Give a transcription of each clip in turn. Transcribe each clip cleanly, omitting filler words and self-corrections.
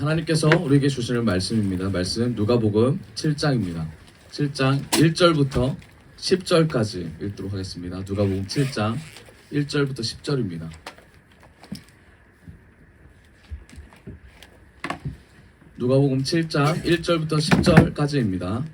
하나님께서 우리에게 주시는 말씀입니다. 말씀 누가복음 7장입니다. 7장 1절부터 10절까지 읽도록 하겠습니다. 누가복음 7장 1절부터 10절입니다. 누가복음 7장 1절부터 10절까지입니다.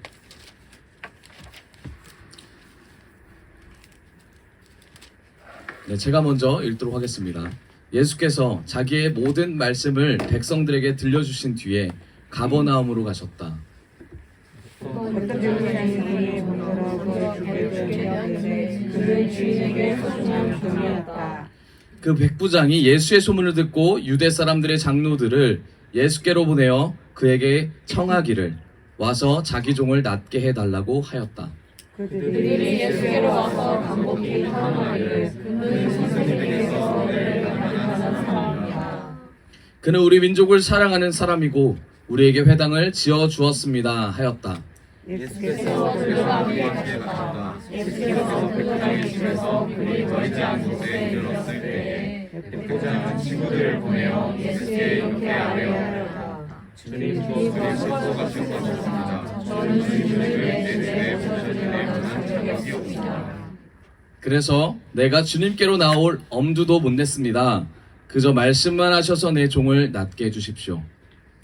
네, 제가 먼저 읽도록 하겠습니다. 예수께서 자기의 모든 말씀을 백성들에게 들려주신 뒤에 가버나움으로 가셨다. 그 백부장이 예수의 소문을 듣고 유대 사람들의 장로들을 예수께로 보내어 그에게 청하기를 와서 자기 종을 낫게 해달라고 하였다. 그들이 예수께로 와서 간곡히 청하기를 그는 선생님께서 그를 만나는 사람이다. 그는 우리 민족을 사랑하는 사람이고 우리에게 회당을 지어 주었습니다 하였다. 예수께서 그들과 함께 가셨다. 예수께서 백부장의 집에서 그리 멀지 않은 곳에 이르렀을 때에 백부장은 친구들을 보내어 예수께 이렇게 아뢰었다. 주님 그들의 실소가 실 것입니다. 저는 주님을 내 집에 모셔주려 한 적이 없습니다. 그래서 내가 주님께로 나올 엄두도 못 냈습니다. 그저 말씀만 하셔서 내 종을 낫게 해주십시오.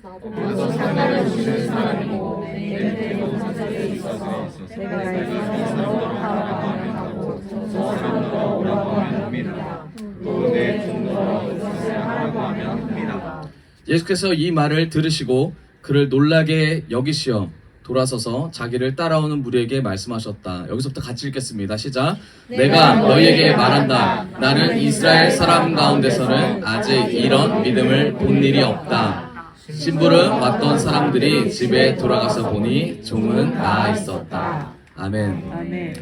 나도 상관을 주는 사람이고 내 동산에 있어서 내가 여기서 너로 하라고 하고 저 사람도 오라고 합니다. 또 내 종도 이것을 하라고 합니다. 예수께서 이 말을 들으시고 그를 놀라게 여기시어 돌아서서 자기를 따라오는 무리에게 말씀하셨다. 여기서부터 같이 읽겠습니다. 시작. 내가 너희에게 말한다. 나는 이스라엘 사람 가운데서는 아직 이런 믿음을 본 일이 없다. 심부름 왔던 사람들이 집에 돌아가서 보니 종은 나아 있었다. 아멘. 아멘.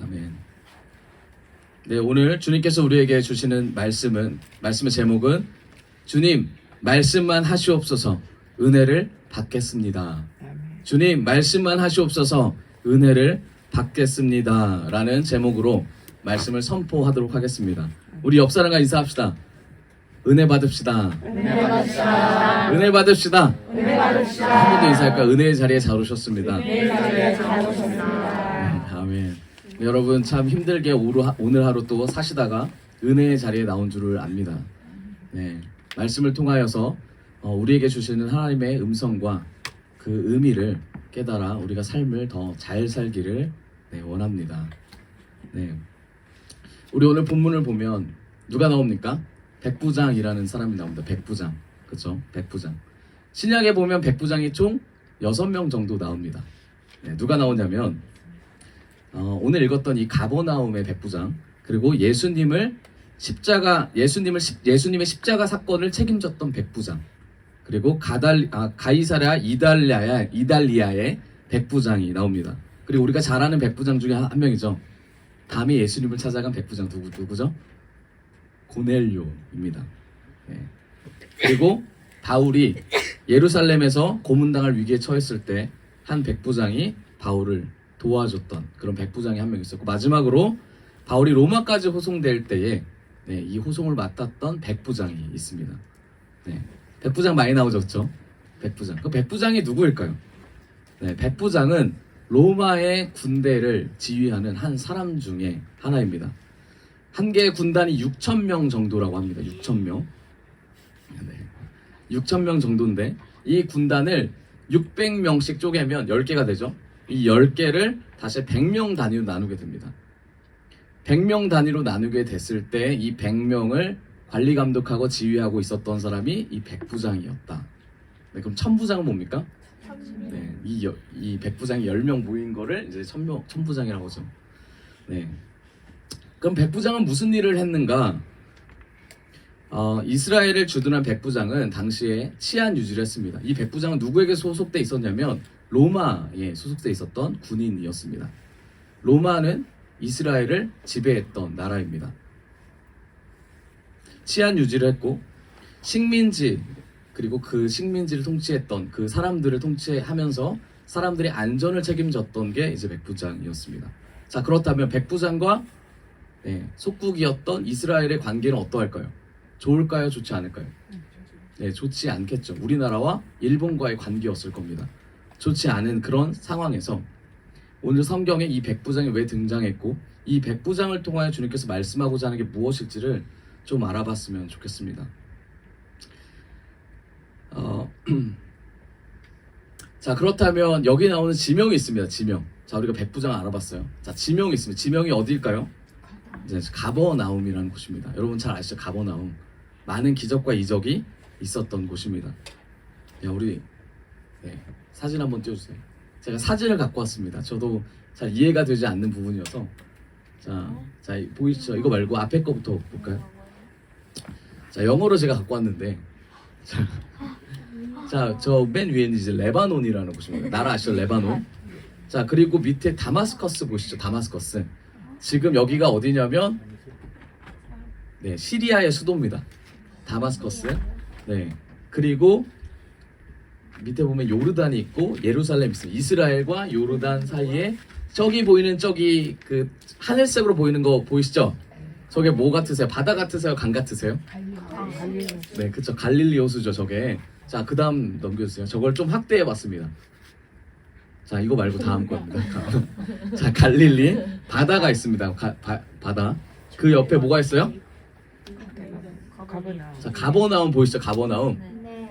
아멘. 네, 오늘 주님께서 우리에게 주시는 말씀의 제목은 주님 말씀만 하시옵소서 은혜를 받겠습니다. 주님 말씀만 하시옵소서 은혜를 받겠습니다 라는 제목으로 말씀을 선포하도록 하겠습니다. 우리 옆 사람과 인사합시다. 은혜 받읍시다. 은혜 받읍시다. 은혜 받읍시다. 은혜 받읍시다. 한 번 더 인사할까? 은혜의 자리에 잘 오셨습니다. 은혜의 자리에 잘 오셨습니다. 네, 아멘. 여러분 참 힘들게 오늘 하루 또 사시다가 은혜의 자리에 나온 줄을 압니다. 네, 말씀을 통하여서 우리에게 주시는 하나님의 음성과 그 의미를 깨달아 우리가 삶을 더 잘 살기를 원합니다. 네, 우리 오늘 본문을 보면 누가 나옵니까? 백부장이라는 사람이 나옵니다. 백부장, 그렇죠? 백부장. 신약에 보면 백부장이 총 6명 정도 나옵니다. 네, 누가 나오냐면 오늘 읽었던 이 가버나움의 백부장, 그리고 예수님의 십자가 사건을 책임졌던 백부장, 그리고 가이사랴 이달리아의 백부장이 나옵니다. 그리고 우리가 잘 아는 백부장 중에 한 명이죠. 밤에 예수님을 찾아간 백부장 누구죠? 고넬료입니다. 네. 그리고 바울이 예루살렘에서 고문당할 위기에 처했을 때 한 백부장이 바울을 도와줬던 그런 백부장이 한 명 있었고, 마지막으로 바울이 로마까지 호송될 때에 이 호송을 맡았던 백부장이 있습니다. 네. 백부장 많이 나오죠, 그렇죠? 백부장. 그 백부장이 누구일까요? 네, 백부장은 로마의 군대를 지휘하는 한 사람 중에 하나입니다. 한 개의 군단이 6,000명 정도라고 합니다. 6,000명. 네. 6,000명 정도인데 이 군단을 600명씩 쪼개면 10개가 되죠. 이 10개를 다시 100명 단위로 나누게 됩니다. 100명 단위로 나누게 됐을 때 이 100명을 관리 감독하고 지휘하고 있었던 사람이 이 백부장이었다. 네, 그럼 천부장은 뭡니까? 네, 이 백부장이 10명 모인 거를 이제 천부장이라고 하죠. 네. 그럼 백부장은 무슨 일을 했는가? 이스라엘을 주둔한 백부장은 당시에 치안 유지를 했습니다. 이 백부장은 누구에게 소속돼 있었냐면 로마에 소속돼 있었던 군인이었습니다. 로마는 이스라엘을 지배했던 나라입니다. 치안 유지를 했고 식민지, 그리고 그 식민지를 통치했던 그 사람들을 통치하면서 사람들의 안전을 책임졌던 게 이제 백부장이었습니다. 자, 그렇다면 백부장과 속국이었던 이스라엘의 관계는 어떠할까요? 좋을까요? 좋지 않을까요? 네, 좋지 않겠죠. 우리나라와 일본과의 관계였을 겁니다. 좋지 않은 그런 상황에서 오늘 성경에 이 백부장이 왜 등장했고 이 백부장을 통하여 주님께서 말씀하고자 하는 게 무엇일지를 좀 알아봤으면 좋겠습니다. 자, 그렇다면 여기 나오는 지명이 있습니다. 지명. 자, 우리가 백부장 알아봤어요. 자, 지명이 있습니다. 지명이 어디일까요? 이제 가버나움이라는 곳입니다. 여러분 잘 아시죠? 가버나움. 많은 기적과 이적이 있었던 곳입니다. 야, 우리 사진 한번 띄워주세요. 제가 사진을 갖고 왔습니다. 저도 잘 이해가 되지 않는 부분이어서 자 보이시죠? 이거 말고 앞에 거부터 볼까요? 자, 영어로 제가 갖고 왔는데 자, 저 맨 위에는 이제 레바논이라는 곳입니다. 나라 아시죠? 레바논. 자, 그리고 밑에 다마스커스 보시죠? 다마스커스. 지금 여기가 어디냐면 시리아의 수도입니다. 다마스커스. 네. 그리고 밑에 보면 요르단이 있고 예루살렘이 있습니다. 이스라엘과 요르단 사이에 저기 보이는 저기 그 하늘색으로 보이는 거 보이시죠? 저게 뭐 같으세요? 바다 같으세요? 강 같으세요? 네, 그쵸. 갈릴리 호수죠, 저게. 자, 그 다음 넘겨주세요. 저걸 좀 확대해 봤습니다. 자, 이거 말고 다음 겁니다. 자, 갈릴리 바다가 있습니다. 바다. 그 옆에 뭐가 있어요? 자, 가버나움 보이시죠? 가버나움.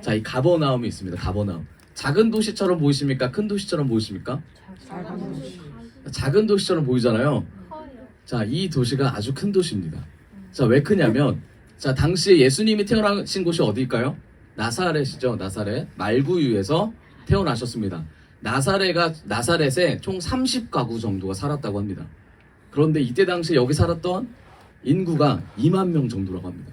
자, 이 가버나움이 있습니다. 가버나움. 작은 도시처럼 보이십니까? 큰 도시처럼 보이십니까? 작은 도시처럼 보이잖아요. 자, 이 도시가 아주 큰 도시입니다. 자, 왜 크냐면 자, 당시에 예수님이 태어나신 곳이 어디일까요? 나사렛이죠. 나사렛. 말구유에서 태어나셨습니다. 나사렛에 총 30가구 정도가 살았다고 합니다. 그런데 이때 당시에 여기 살았던 인구가 2만 명 정도라고 합니다.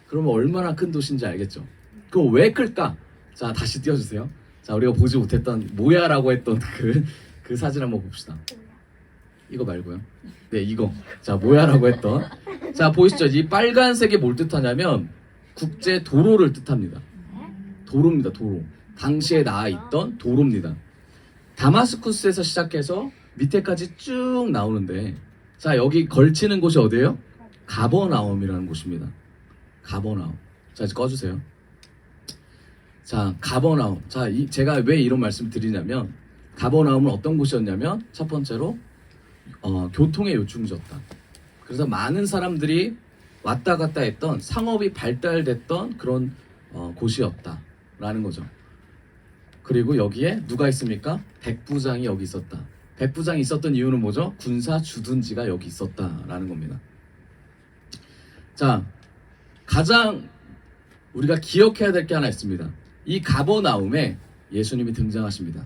그러면 얼마나 큰 도시인지 알겠죠? 그럼 왜 클까? 자, 다시 띄워주세요. 자, 우리가 보지 못했던 모야라고 했던 그 사진 한번 봅시다. 이거 말고요. 네, 이거. 자, 모야라고 했던. 자, 보이시죠? 이 빨간색이 뭘 뜻하냐면 국제 도로를 뜻합니다. 도로입니다. 도로. 당시에 나와 있던 도로입니다. 다마스쿠스에서 시작해서 밑에까지 쭉 나오는데 자, 여기 걸치는 곳이 어디예요? 가버나움이라는 곳입니다. 가버나움. 자, 이제 꺼주세요. 자, 가버나움. 자, 제가 왜 이런 말씀을 드리냐면 가버나움은 어떤 곳이었냐면 첫 번째로 교통의 요충지였다. 그래서 많은 사람들이 왔다 갔다 했던 상업이 발달됐던 그런 곳이었다라는 거죠. 그리고 여기에 누가 있습니까? 백부장이 여기 있었다. 백부장이 있었던 이유는 뭐죠? 군사 주둔지가 여기 있었다라는 겁니다. 자, 가장 우리가 기억해야 될 게 하나 있습니다. 이 가버나움에 예수님이 등장하십니다.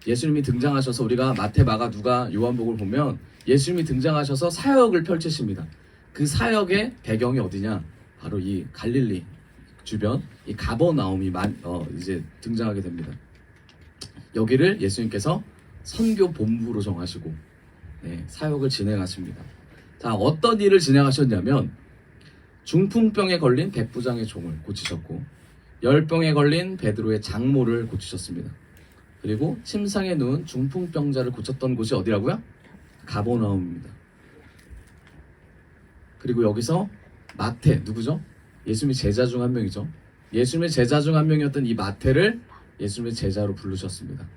예수님이 등장하셔서 우리가 마태, 마가, 누가, 요한복음을 보면 예수님이 등장하셔서 사역을 펼치십니다. 그 사역의 배경이 어디냐? 바로 이 갈릴리 주변 이 가버나움이 이제 등장하게 됩니다. 여기를 예수님께서 선교 본부로 정하시고 사역을 진행하십니다. 자, 어떤 일을 진행하셨냐면 중풍병에 걸린 백부장의 종을 고치셨고 열병에 걸린 베드로의 장모를 고치셨습니다. 그리고 침상에 누운 중풍병자를 고쳤던 곳이 어디라고요? 가버나움입니다. 그리고 여기서 마태 누구죠? 예수님의 제자 중 한 명이죠. 예수님의 제자 중 한 명이었던 이 마태를 예수님의 제자로 부르셨습니다.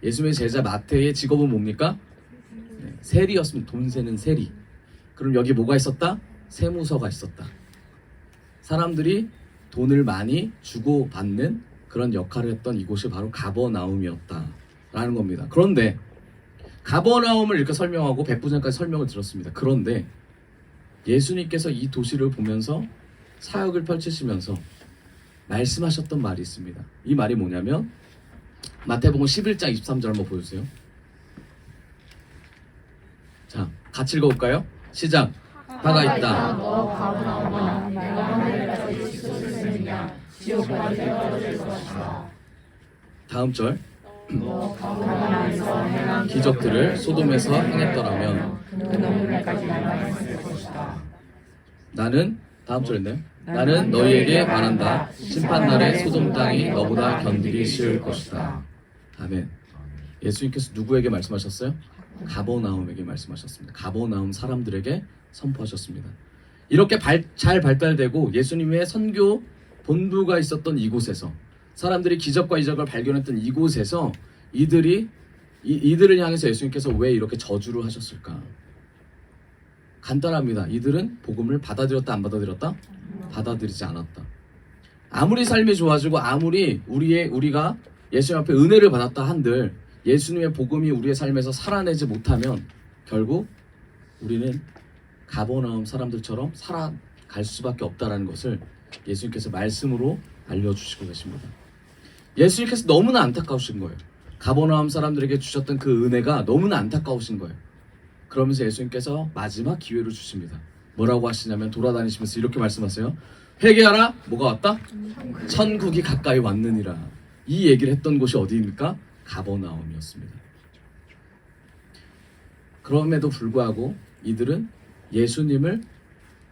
예수님의 제자 마태의 직업은 뭡니까? 세리였습니다. 돈 세는 세리. 그럼 여기 뭐가 있었다? 세무서가 있었다. 사람들이 돈을 많이 주고받는 그런 역할을 했던 이곳이 바로 가버나움이었다라는 겁니다. 그런데 가버나움을 이렇게 설명하고 백부장까지 설명을 들었습니다. 그런데 예수님께서 이 도시를 보면서 사역을 펼치시면서 말씀하셨던 말이 있습니다. 이 말이 뭐냐면 마태복음 11장 23절 한번 보여주세요. 자, 같이 읽어볼까요? 시작. 바가 있다. 너 가버나움아, 내가 하늘에서 예수를 쓰느냐 지옥까지 떨어질 것이다. 다음 절. 너 가버나움에서 행한 기적들을 소돔에서 행했더라면 그 너희까지 남아있을 것이다. 나는 다음 절인데요. 나는 너희에게 말한다. 심판날에 소돔 땅이 너보다 견디기 쉬울 것이다. 아멘. 예수님께서 누구에게 말씀하셨어요? 가버나움에게 말씀하셨습니다. 가버나움 사람들에게 선포하셨습니다. 이렇게 잘 발달되고 예수님의 선교 본부가 있었던 이곳에서, 사람들이 기적과 이적을 발견했던 이곳에서 이들을 향해서 예수님께서 왜 이렇게 저주를 하셨을까? 간단합니다. 이들은 복음을 받아들였다, 안 받아들였다? 받아들이지 않았다. 아무리 삶이 좋아지고 아무리 우리가 예수님 앞에 은혜를 받았다 한들 예수님의 복음이 우리의 삶에서 살아내지 못하면 결국 우리는 가버나움 사람들처럼 살아갈 수밖에 없다는 것을 예수님께서 말씀으로 알려주시고 계십니다. 예수님께서 너무나 안타까우신 거예요. 가버나움 사람들에게 주셨던 그 은혜가 너무나 안타까우신 거예요. 그러면서 예수님께서 마지막 기회를 주십니다. 뭐라고 하시냐면 돌아다니시면서 이렇게 말씀하세요. 회개하라. 뭐가 왔다? 천국이 가까이 왔느니라. 이 얘기를 했던 곳이 어디입니까? 가버나움이었습니다. 그럼에도 불구하고 이들은 예수님을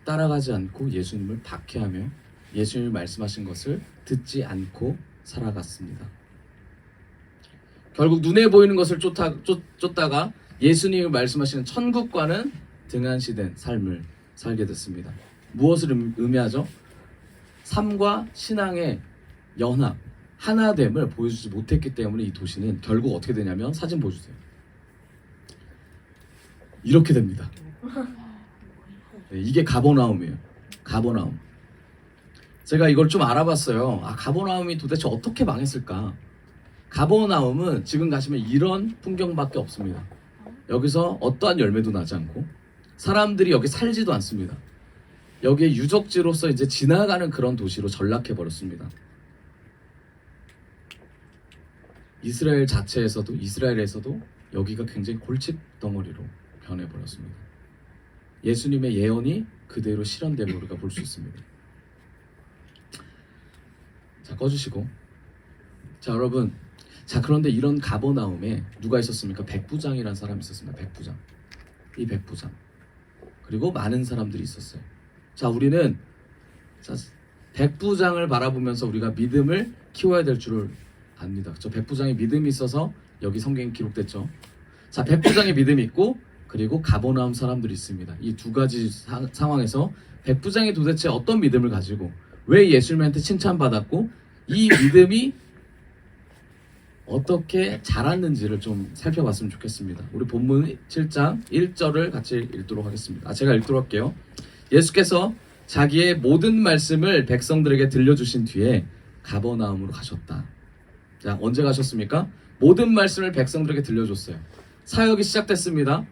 따라가지 않고 예수님을 박해하며 예수님이 말씀하신 것을 듣지 않고 살아갔습니다. 결국 눈에 보이는 것을 쫓다가 예수님이 말씀하시는 천국과는 등한시된 삶을 살게 됐습니다. 무엇을 의미하죠? 삶과 신앙의 연합, 하나됨을 보여주지 못했기 때문에 이 도시는 결국 어떻게 되냐면, 사진 보여주세요. 이렇게 됩니다. 네, 이게 가버나움이에요. 가버나움. 제가 이걸 좀 알아봤어요. 가버나움이 도대체 어떻게 망했을까? 가버나움은 지금 가시면 이런 풍경밖에 없습니다. 여기서 어떠한 열매도 나지 않고 사람들이 여기 살지도 않습니다. 여기에 유적지로서 이제 지나가는 그런 도시로 전락해 버렸습니다. 이스라엘에서도 여기가 굉장히 골칫 덩어리로 변해 버렸습니다. 예수님의 예언이 그대로 실현됨을 우리가 볼 수 있습니다. 자, 꺼주시고. 자, 여러분. 자, 그런데 이런 가버나움에 누가 있었습니까? 백부장이라는 사람이 있었습니다. 백부장. 이 백부장. 그리고 많은 사람들이 있었어요. 자, 우리는 백부장을 바라보면서 우리가 믿음을 키워야 될 줄을 압니다. 저 백부장의 믿음이 있어서 여기 성경에 기록됐죠. 자, 백부장의 믿음이 있고 그리고 가버나움 사람들이 있습니다. 이 두 가지 상황에서 백부장이 도대체 어떤 믿음을 가지고 왜 예수님한테 칭찬받았고 이 믿음이 어떻게 자랐는지를 좀 살펴봤으면 좋겠습니다. 우리 본문 7장 1절을 같이 읽도록 하겠습니다. 제가 읽도록 할게요. 예수께서 자기의 모든 말씀을 백성들에게 들려주신 뒤에 가버나움으로 가셨다. 자, 언제 가셨습니까? 모든 말씀을 백성들에게 들려줬어요. 사역이 시작됐습니다.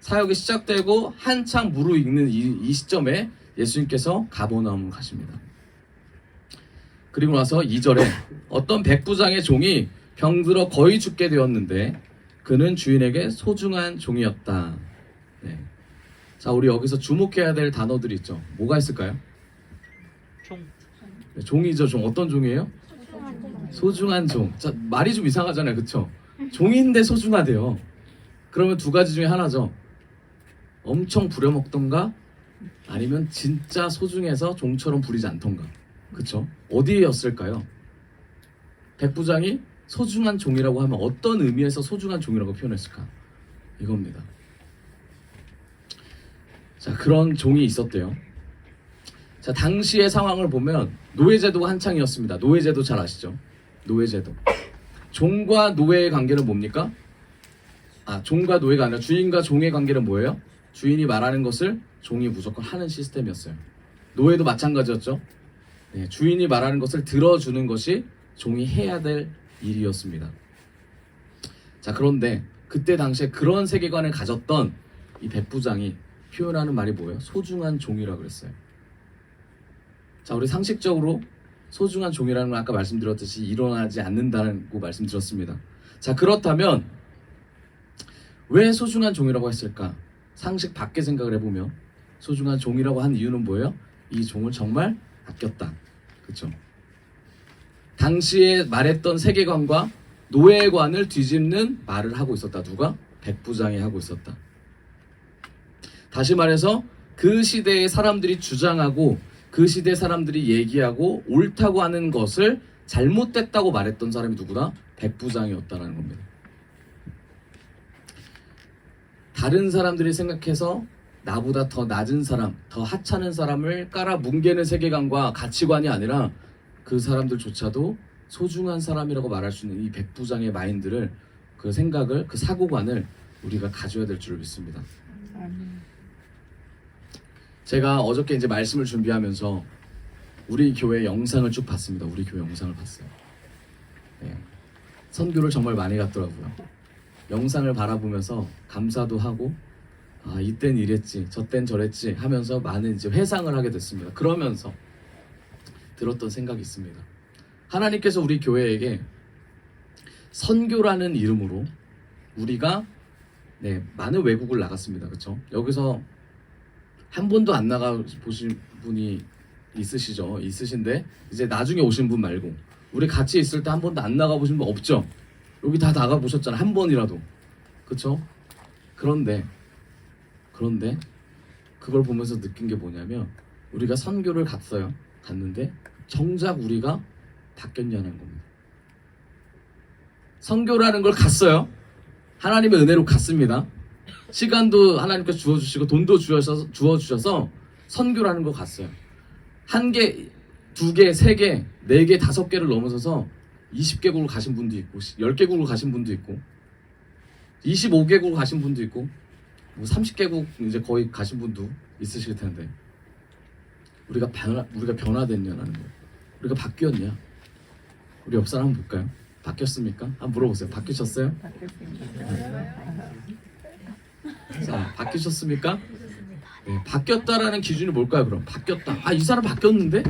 사역이 시작되고 한창 무르익는 이 시점에 예수님께서 가버나움으로 가십니다. 그리고 나서 2절에 어떤 백부장의 종이 병들어 거의 죽게 되었는데 그는 주인에게 소중한 종이었다. 네. 자, 우리 여기서 주목해야 될 단어들이 있죠. 뭐가 있을까요? 네, 종이죠. 종. 어떤 종이에요? 소중한 종. 자, 말이 좀 이상하잖아요. 그쵸? 종인데 소중하대요. 그러면 두 가지 중에 하나죠. 엄청 부려먹던가 아니면 진짜 소중해서 종처럼 부리지 않던가. 그쵸? 어디였을까요? 백부장이 소중한 종이라고 하면 어떤 의미에서 소중한 종이라고 표현했을까? 이겁니다. 자, 그런 종이 있었대요. 자, 당시의 상황을 보면 노예제도가 한창이었습니다. 노예제도 잘 아시죠? 노예제도. 종과 노예의 관계는 뭡니까? 종과 노예가 아니라 주인과 종의 관계는 뭐예요? 주인이 말하는 것을 종이 무조건 하는 시스템이었어요. 노예도 마찬가지였죠. 네, 주인이 말하는 것을 들어주는 것이 종이 해야 될 일이었습니다. 자, 그런데 그때 당시에 그런 세계관을 가졌던 이 백부장이 표현하는 말이 뭐예요? 소중한 종이라고 그랬어요. 자, 우리 상식적으로 소중한 종이라는 건 아까 말씀드렸듯이 일어나지 않는다고 말씀드렸습니다. 자, 그렇다면 왜 소중한 종이라고 했을까? 상식 밖의 생각을 해보면 소중한 종이라고 한 이유는 뭐예요? 이 종을 정말 아꼈다. 그렇죠? 당시에 말했던 세계관과 노예관을 뒤집는 말을 하고 있었다. 누가? 백부장이 하고 있었다. 다시 말해서 그 시대의 사람들이 주장하고 그 시대 사람들이 얘기하고 옳다고 하는 것을 잘못됐다고 말했던 사람이 누구다? 백부장이었다는 겁니다. 다른 사람들이 생각해서 나보다 더 낮은 사람, 더 하찮은 사람을 깔아 뭉개는 세계관과 가치관이 아니라 그 사람들조차도 소중한 사람이라고 말할 수 있는 이 백부장의 마인드를, 그 생각을, 그 사고관을 우리가 가져야 될 줄 믿습니다. 제가 어저께 이제 말씀을 준비하면서 우리 교회 영상을 쭉 봤습니다. 우리 교회 영상을 봤어요. 네. 선교를 정말 많이 갔더라고요. 영상을 바라보면서 감사도 하고, 아, 이땐 이랬지, 저땐 저랬지 하면서 많은 이제 회상을 하게 됐습니다. 그러면서 들었던 생각이 있습니다. 하나님께서 우리 교회에게 선교라는 이름으로 우리가 많은 외국을 나갔습니다. 그렇죠? 여기서 한 번도 안 나가 보신 분이 있으신데 이제 나중에 오신 분 말고 우리 같이 있을 때 한 번도 안 나가 보신 분 없죠? 여기 다 나가 보셨잖아요. 한 번이라도. 그렇죠? 그런데 그걸 보면서 느낀 게 뭐냐면 우리가 선교를 갔는데 정작 우리가 바뀌었냐는 겁니다. 선교라는 걸 갔어요. 하나님의 은혜로 갔습니다. 시간도 하나님께서 주어주시고 돈도 주어주셔서 선교라는 걸 갔어요. 1개, 2개, 3개, 4개, 5개를 넘어서서 20개국을 가신 분도 있고 10개국을 가신 분도 있고 25개국을 가신 분도 있고 뭐 30개국 이제 거의 가신 분도 있으실 텐데 우리가 변화됐냐라는 거예요. 우리가 바뀌었냐? 우리 옆 사람 한번 볼까요? 바뀌었습니까? 한번 물어보세요. 바뀌셨어요? 자, 바뀌셨습니까? 네, 바뀌었다라는 기준이 뭘까요? 그럼 바뀌었다. 아, 이 사람 바뀌었는데?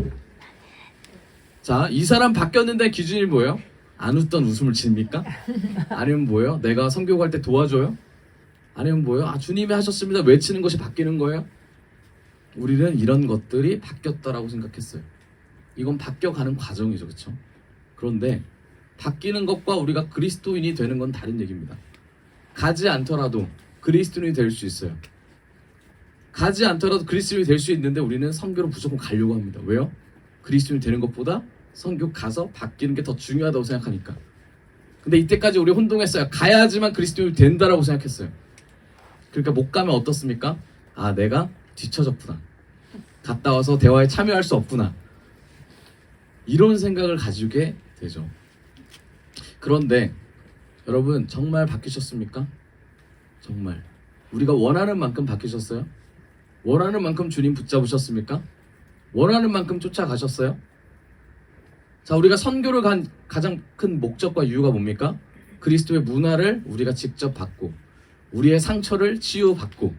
자, 이 사람 바뀌었는데 기준이 뭐예요? 안 웃던 웃음을 짓니까? 아니면 뭐예요? 내가 선교 갈 때 도와줘요? 아니면 뭐예요? 아, 주님이 하셨습니다. 외치는 것이 바뀌는 거예요? 우리는 이런 것들이 바뀌었다라고 생각했어요. 이건 바뀌어가는 과정이죠, 그렇죠? 그런데 바뀌는 것과 우리가 그리스도인이 되는 건 다른 얘기입니다. 가지 않더라도 그리스도인이 될 수 있어요. 가지 않더라도 그리스도인이 될 수 있는데 우리는 선교로 무조건 가려고 합니다. 왜요? 그리스도인이 되는 것보다 선교 가서 바뀌는 게 더 중요하다고 생각하니까. 근데 이때까지 우리 혼동했어요. 가야지만 그리스도인이 된다라고 생각했어요. 그러니까 못 가면 어떻습니까? 아, 내가 뒤처졌구나. 갔다 와서 대화에 참여할 수 없구나. 이런 생각을 가지게 되죠. 그런데 여러분 정말 바뀌셨습니까? 정말 우리가 원하는 만큼 바뀌셨어요? 원하는 만큼 주님 붙잡으셨습니까? 원하는 만큼 쫓아가셨어요? 자, 우리가 선교를 간 가장 큰 목적과 이유가 뭡니까? 그리스도의 문화를 우리가 직접 받고 우리의 상처를 치유받고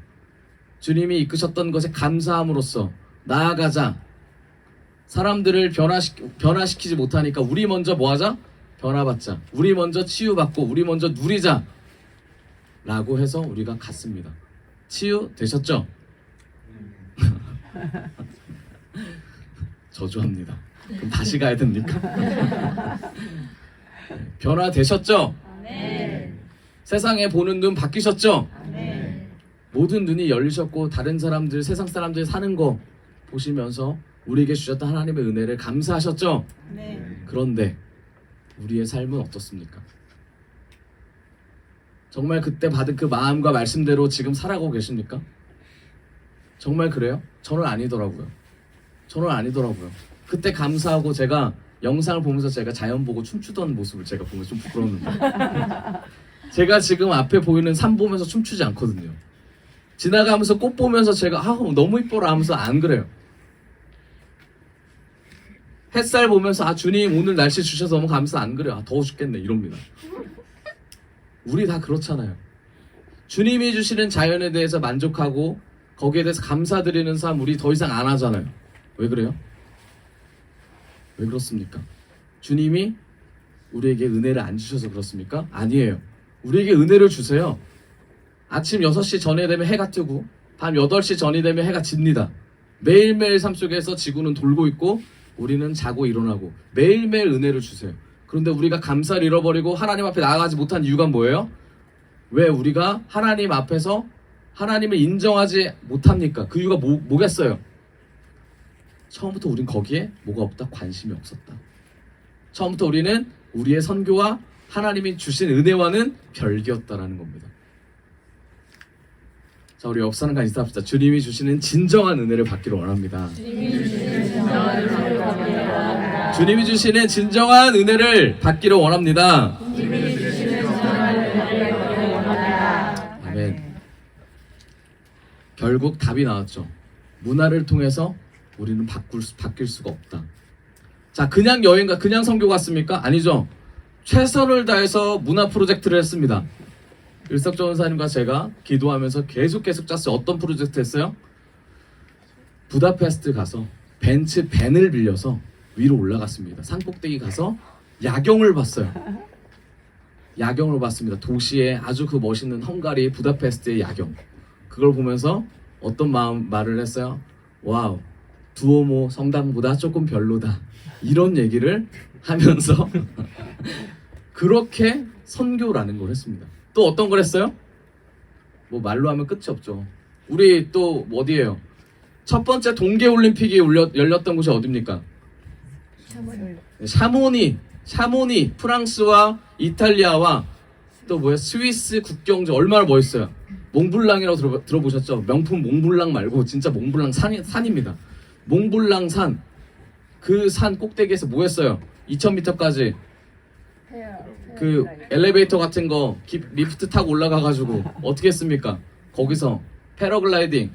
주님이 이끄셨던 것에 감사함으로써 나아가자. 사람들을 변화시키지 못하니까 우리 먼저 뭐하자? 변화받자. 우리 먼저 치유받고 우리 먼저 누리자 라고 해서 우리가 갔습니다. 치유되셨죠? 저주합니다. 그럼 다시 가야 됩니까? 변화되셨죠? 네. 세상에 보는 눈 바뀌셨죠? 네. 모든 눈이 열리셨고 다른 사람들, 세상 사람들 사는 거 보시면서 우리에게 주셨던 하나님의 은혜를 감사하셨죠? 네. 그런데 우리의 삶은 어떻습니까? 정말 그때 받은 그 마음과 말씀대로 지금 살아가고 계십니까? 정말 그래요? 저는 아니더라고요. 그때 감사하고 제가 영상을 보면서 제가 자연 보고 춤추던 모습을 제가 보면서 좀 부끄러웠는데 제가 지금 앞에 보이는 산 보면서 춤추지 않거든요. 지나가면서 꽃 보면서 제가 너무 이뻐라 하면서 안 그래요. 햇살 보면서 주님 오늘 날씨 주셔서 너무 감사 안 그래요. 더워 죽겠네 이럽니다. 우리 다 그렇잖아요. 주님이 주시는 자연에 대해서 만족하고 거기에 대해서 감사드리는 삶 우리 더 이상 안 하잖아요. 왜 그래요? 왜 그렇습니까? 주님이 우리에게 은혜를 안 주셔서 그렇습니까? 아니에요. 우리에게 은혜를 주세요. 아침 6시 전에 되면 해가 뜨고 밤 8시 전이 되면 해가 집니다. 매일매일 삶 속에서 지구는 돌고 있고 우리는 자고 일어나고 매일매일 은혜를 주세요. 그런데 우리가 감사를 잃어버리고 하나님 앞에 나아가지 못한 이유가 뭐예요? 왜 우리가 하나님 앞에서 하나님을 인정하지 못합니까? 그 이유가 뭐겠어요? 처음부터 우린 거기에 뭐가 없다? 관심이 없었다. 처음부터 우리는 우리의 선교와 하나님이 주신 은혜와는 별개였다라는 겁니다. 자, 우리 옆 사람과 인사합시다. 주님이 주시는 진정한 은혜를 받기를 원합니다. 주님이 주시는 진정한 은혜를 받기를 원합니다. 아멘. 결국 답이 나왔죠. 문화를 통해서 우리는 바뀔 수가 없다. 자, 그냥 여행가, 그냥 선교 갔습니까? 아니죠. 최선을 다해서 문화 프로젝트를 했습니다. 일석 전사님과 제가 기도하면서 계속 짰어요. 어떤 프로젝트 했어요? 부다페스트 가서 밴을 빌려서 위로 올라갔습니다. 산 꼭대기 가서 야경을 봤어요. 야경을 봤습니다. 도시의 아주 그 멋있는 헝가리 부다페스트의 야경. 그걸 보면서 어떤 말을 했어요? 와우, 두오모 성당보다 조금 별로다. 이런 얘기를 하면서 그렇게 선교라는 걸 했습니다. 또 어떤 걸 했어요? 뭐 말로 하면 끝이 없죠. 우리 또 어디예요? 첫 번째 동계올림픽이 열렸던 곳이 어디입니까? 샤모니, 프랑스와 이탈리아와 또 뭐야, 스위스 국경지. 얼마나 멋있어요. 몽블랑이라고 들어보셨죠? 명품 몽블랑 말고 진짜 몽블랑 산입니다. 몽블랑 산. 그 산 꼭대기에서 뭐 했어요? 2000m까지 그 엘리베이터 같은 거 리프트 타고 올라가가지고 어떻게 했습니까? 거기서 패러글라이딩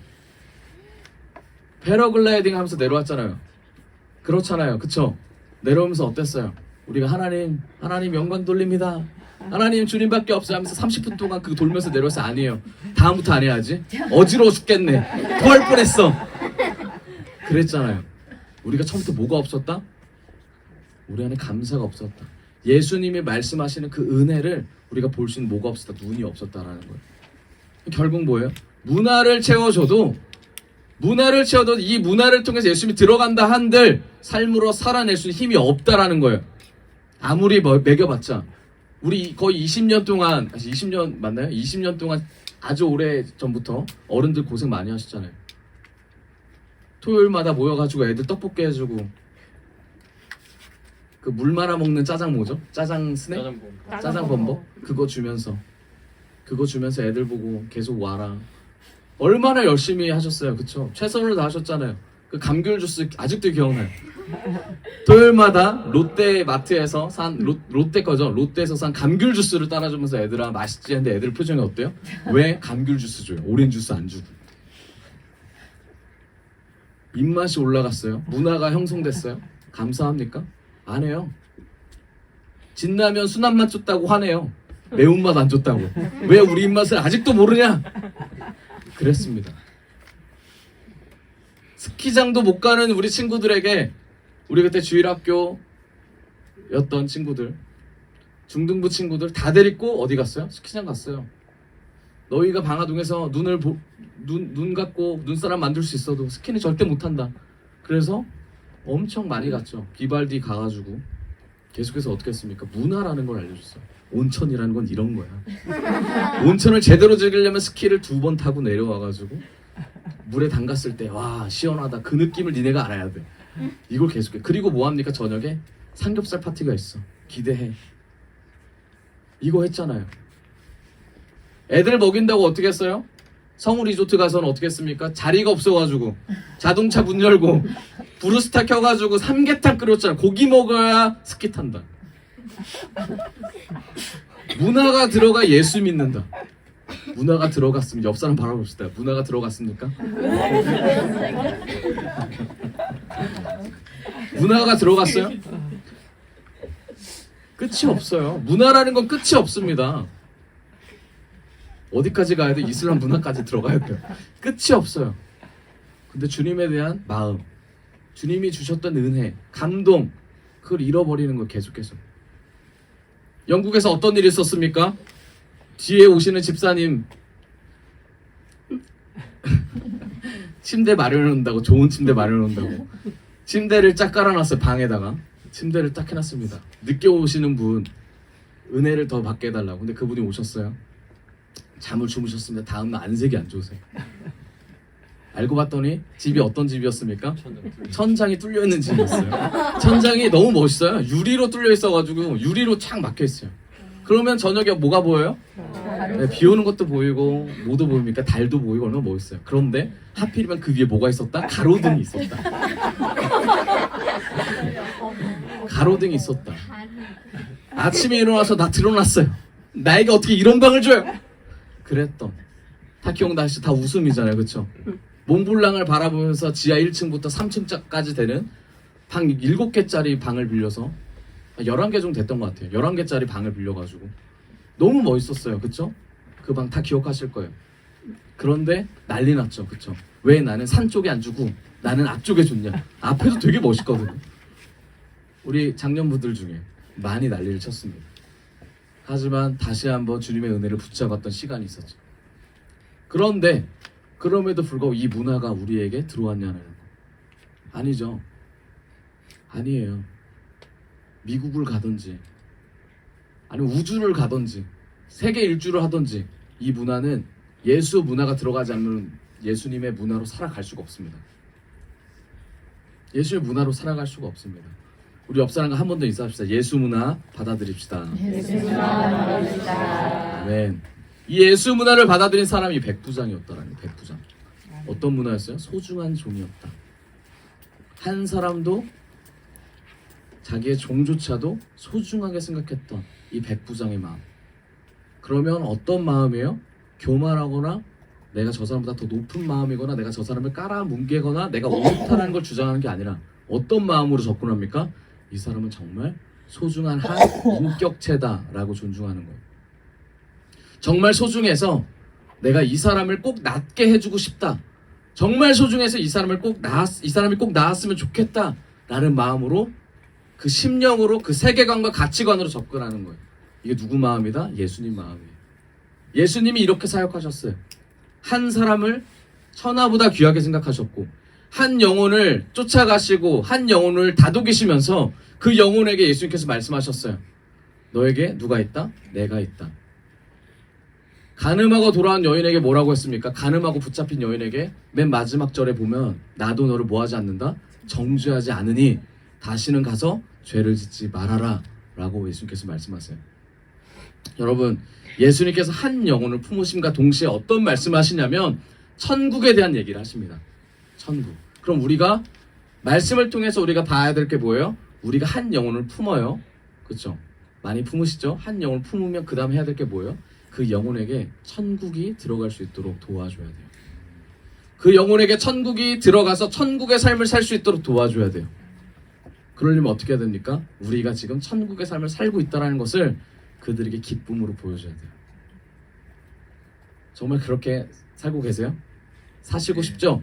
하면서 내려왔잖아요. 그렇잖아요. 그쵸? 내려오면서 어땠어요? 우리가 하나님 영광 돌립니다. 하나님 주님밖에 없어요 하면서 30분 동안 그거 돌면서 내려와서 아니에요. 다음부터 안 해야지. 어지러워 죽겠네. 토할 뻔했어. 그랬잖아요. 우리가 처음부터 뭐가 없었다? 우리 안에 감사가 없었다. 예수님이 말씀하시는 그 은혜를 우리가 볼 수 있는 뭐가 없었다? 눈이 없었다라는 거예요. 결국 뭐예요? 문화를 채워줘도 이 문화를 통해서 예수님이 들어간다 한들 삶으로 살아낼 수 있는 힘이 없다라는 거예요. 아무리 매겨봤자. 우리 거의 20년 동안, 20년 맞나요? 20년 동안 아주 오래 전부터 어른들 고생 많이 하셨잖아요. 토요일마다 모여가지고 애들 떡볶이 해주고, 그 물 말아 먹는 짜장 뭐죠? 짜장 스낵? 짜장 범벅? 그거 주면서 애들 보고 계속 와라. 얼마나 열심히 하셨어요. 그쵸? 최선을 다하셨잖아요. 그 감귤 주스 아직도 기억나요. 토요일마다 롯데마트에서 산 롯데 거죠. 롯데에서 산 감귤 주스를 따라주면서 애들아 맛있지 했는데 애들 표정이 어때요? 왜 감귤 주스 줘요? 오렌지 주스 안 주고. 입맛이 올라갔어요. 문화가 형성됐어요. 감사합니까? 안 해요. 진라면 순한맛 줬다고 화내요. 매운맛 안 줬다고. 왜 우리 입맛을 아직도 모르냐? 그랬습니다. 스키장도 못 가는 우리 친구들에게, 우리 그때 주일학교였던 친구들, 중등부 친구들 다 데리고 어디 갔어요? 스키장 갔어요. 너희가 방화동에서 눈 갖고 눈사람 만들 수 있어도 스키는 절대 못한다. 그래서 엄청 많이 갔죠. 비발디 가가지고 계속해서 어떻게 했습니까? 문화라는 걸 알려줬어요. 온천이라는 건 이런 거야. 온천을 제대로 즐기려면 스키를 2번 타고 내려와가지고 물에 담갔을 때 와 시원하다. 그 느낌을 니네가 알아야 돼. 이걸 계속해. 그리고 뭐합니까? 저녁에 삼겹살 파티가 있어. 기대해. 이거 했잖아요. 애들 먹인다고 어떻게 했어요? 성우 리조트 가서는 어떻게 했습니까? 자리가 없어가지고 자동차 문 열고 브루스타 켜가지고 삼계탕 끓였잖아. 고기 먹어야 스키 탄다. 문화가 들어가 예수 믿는다. 문화가 들어갔으면 옆 사람 바라봅시다. 문화가 들어갔습니까? 문화가 들어갔어요? 끝이 없어요. 문화라는 건 끝이 없습니다. 어디까지 가야 돼? 이슬람 문화까지 들어가야 돼요. 끝이 없어요. 근데 주님에 대한 마음, 주님이 주셨던 은혜, 감동, 그걸 잃어버리는 거 계속해서. 영국에서 어떤 일이 있었습니까? 뒤에 오시는 집사님 침대 마련해놓는다고, 좋은 침대 마련해놓는다고 침대를 쫙 깔아놨어요. 방에다가 침대를 딱 해놨습니다. 늦게 오시는 분 은혜를 더 받게 해달라고. 근데 그분이 오셨어요. 잠을 주무셨습니다. 다음날 안색이 안 좋으세요. 알고 봤더니 집이 어떤 집이었습니까? 천장이 뚫려 있는 집이었어요. 천장이 너무 멋있어요. 유리로 뚫려 있어가지고 유리로 착 막혀 있어요. 그러면 저녁에 뭐가 보여요? 네, 비 오는 것도 보이고 뭐도 보입니까? 달도 보이고 얼마나 멋있어요. 그런데 하필이면 그 위에 뭐가 있었다? 가로등이 있었다. 가로등이 있었다. 아침에 일어나서 나 드러났어요. 나에게 어떻게 이런 방을 줘요? 그랬던 타키옹 다시 다 웃음이잖아요, 그렇죠? 몽블랑을 바라보면서 지하 1층부터 3층까지 되는 방 7개짜리 방을 빌려서 11개 정도 됐던 것 같아요. 11개짜리 방을 빌려가지고 너무 멋있었어요, 그렇죠? 그 방 다 기억하실 거예요. 그런데 난리 났죠, 그렇죠? 왜 나는 산 쪽에 안 주고 나는 앞쪽에 줬냐? 앞에도 되게 멋있거든요. 우리 장년부들 중에 많이 난리를 쳤습니다. 하지만 다시 한번 주님의 은혜를 붙잡았던 시간이 있었죠. 그런데 그럼에도 불구하고 이 문화가 우리에게 들어왔냐는 거 아니죠. 아니에요. 미국을 가든지 아니면 우주를 가든지 세계 일주를 하든지 이 문화는 예수 문화가 들어가지 않으면 예수님의 문화로 살아갈 수가 없습니다. 예수의 문화로 살아갈 수가 없습니다. 우리 옆 사람과 한 번 더 인사합시다. 예수 문화 받아들입시다. 예수 문화 받아들입시다. 아멘. 이 예수 문화를 받아들인 사람이 백부장이었더라니. 백부장. 어떤 문화였어요? 소중한 종이었다. 한 사람도 자기의 종조차도 소중하게 생각했던 이 백부장의 마음. 그러면 어떤 마음이에요? 교만하거나 내가 저 사람보다 더 높은 마음이거나 내가 저 사람을 깔아뭉개거나 내가 옳다는 걸 주장하는 게 아니라 어떤 마음으로 접근합니까? 이 사람은 정말 소중한 한 인격체다라고 존중하는 거예요. 정말 소중해서 내가 이 사람을 꼭 낫게 해주고 싶다. 정말 소중해서 이 사람이 꼭 나았으면 좋겠다라는 마음으로 그 심령으로 그 세계관과 가치관으로 접근하는 거예요. 이게 누구 마음이다? 예수님 마음이에요. 예수님이 이렇게 사역하셨어요. 한 사람을 천하보다 귀하게 생각하셨고 한 영혼을 쫓아가시고 한 영혼을 다독이시면서 그 영혼에게 예수님께서 말씀하셨어요. 너에게 누가 있다? 내가 있다. 간음하고 돌아온 여인에게 뭐라고 했습니까? 간음하고 붙잡힌 여인에게 맨 마지막 절에 보면 나도 너를 뭐하지 않는다? 정죄하지 않으니 다시는 가서 죄를 짓지 말아라 라고 예수님께서 말씀하세요. 여러분, 예수님께서 한 영혼을 품으심과 동시에 어떤 말씀하시냐면 천국에 대한 얘기를 하십니다. 천국. 그럼 우리가 말씀을 통해서 우리가 봐야 될 게 뭐예요? 우리가 한 영혼을 품어요. 그렇죠? 많이 품으시죠? 한 영혼을 품으면 그 다음 해야 될 게 뭐예요? 그 영혼에게 천국이 들어갈 수 있도록 도와줘야 돼요. 그 영혼에게 천국이 들어가서 천국의 삶을 살 수 있도록 도와줘야 돼요. 그러려면 어떻게 해야 됩니까? 우리가 지금 천국의 삶을 살고 있다는 것을 그들에게 기쁨으로 보여줘야 돼요. 정말 그렇게 살고 계세요? 사시고 싶죠?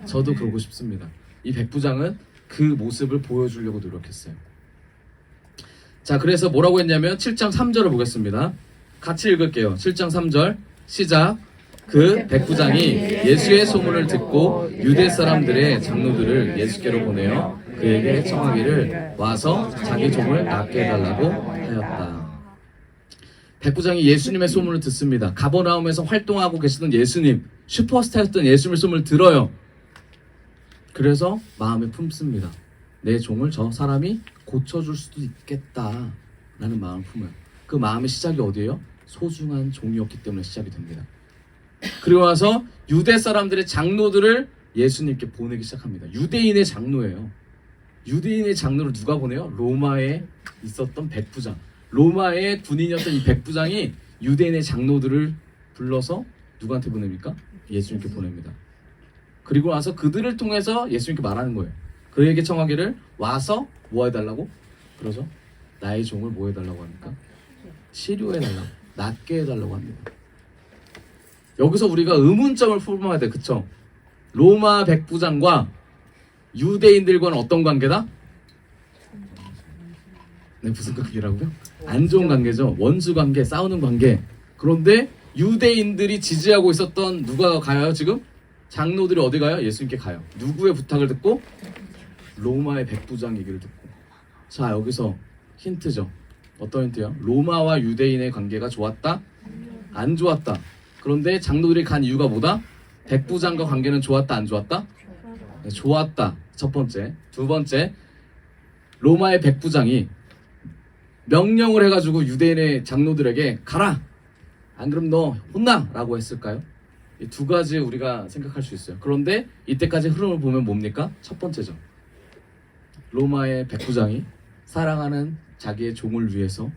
저도 그러고 싶습니다. 이 백부장은 그 모습을 보여주려고 노력했어요. 자, 그래서 뭐라고 했냐면 7장 3절을 보겠습니다. 같이 읽을게요. 7장 3절 시작. 그 백부장이 예수의 소문을 듣고 유대 사람들의 장로들을 예수께로 보내어 그에게 청하기를 와서 자기 종을 낫게 해달라고 하였다. 백부장이 예수님의 소문을 듣습니다. 가버나움에서 활동하고 계시던 예수님, 슈퍼스타였던 예수님의 소문을 들어요. 그래서 마음에 품습니다. 내 종을 저 사람이 고쳐줄 수도 있겠다 라는 마음을 품어요. 그 마음의 시작이 어디예요? 소중한 종이었기 때문에 시작이 됩니다. 그리고 와서 유대 사람들의 장로들을 예수님께 보내기 시작합니다. 유대인의 장로예요. 유대인의 장로를 누가 보내요? 로마에 있었던 백부장. 로마의 군인이었던 이 백부장이 유대인의 장로들을 불러서 누구한테 보냅니까? 예수님께 보냅니다. 그리고 와서 그들을 통해서 예수님께 말하는 거예요. 그에게 청하기를 와서 뭐 해달라고? 그러죠? 나의 종을 뭐 해달라고 합니까? 치료해달라고, 낫게 해달라고 합니다. 여기서 우리가 의문점을 품어야 돼, 그쵸? 로마 백부장과 유대인들과는 어떤 관계다? 네, 무슨 관계라고요? 안 좋은 관계죠. 원수 관계, 싸우는 관계. 그런데 유대인들이 지지하고 있었던 누가 가요 지금? 장로들이 어디 가요? 예수님께 가요. 누구의 부탁을 듣고? 로마의 백부장 얘기를 듣고. 자, 여기서 힌트죠. 어떤 힌트요? 로마와 유대인의 관계가 좋았다? 안 좋았다. 그런데 장로들이 간 이유가 뭐다? 백부장과 관계는 좋았다, 안 좋았다? 네, 좋았다. 첫 번째. 두 번째, 로마의 백부장이 명령을 해가지고 유대인의 장로들에게 가라! 안 그럼 너 혼나! 라고 했을까요? 이 두 가지 우리가 생각할 수 있어요. 그런데 이때까지 흐름을 보면 뭡니까? 첫 번째죠. 로마의 백부장이 사랑하는 자기의 종을 위해서,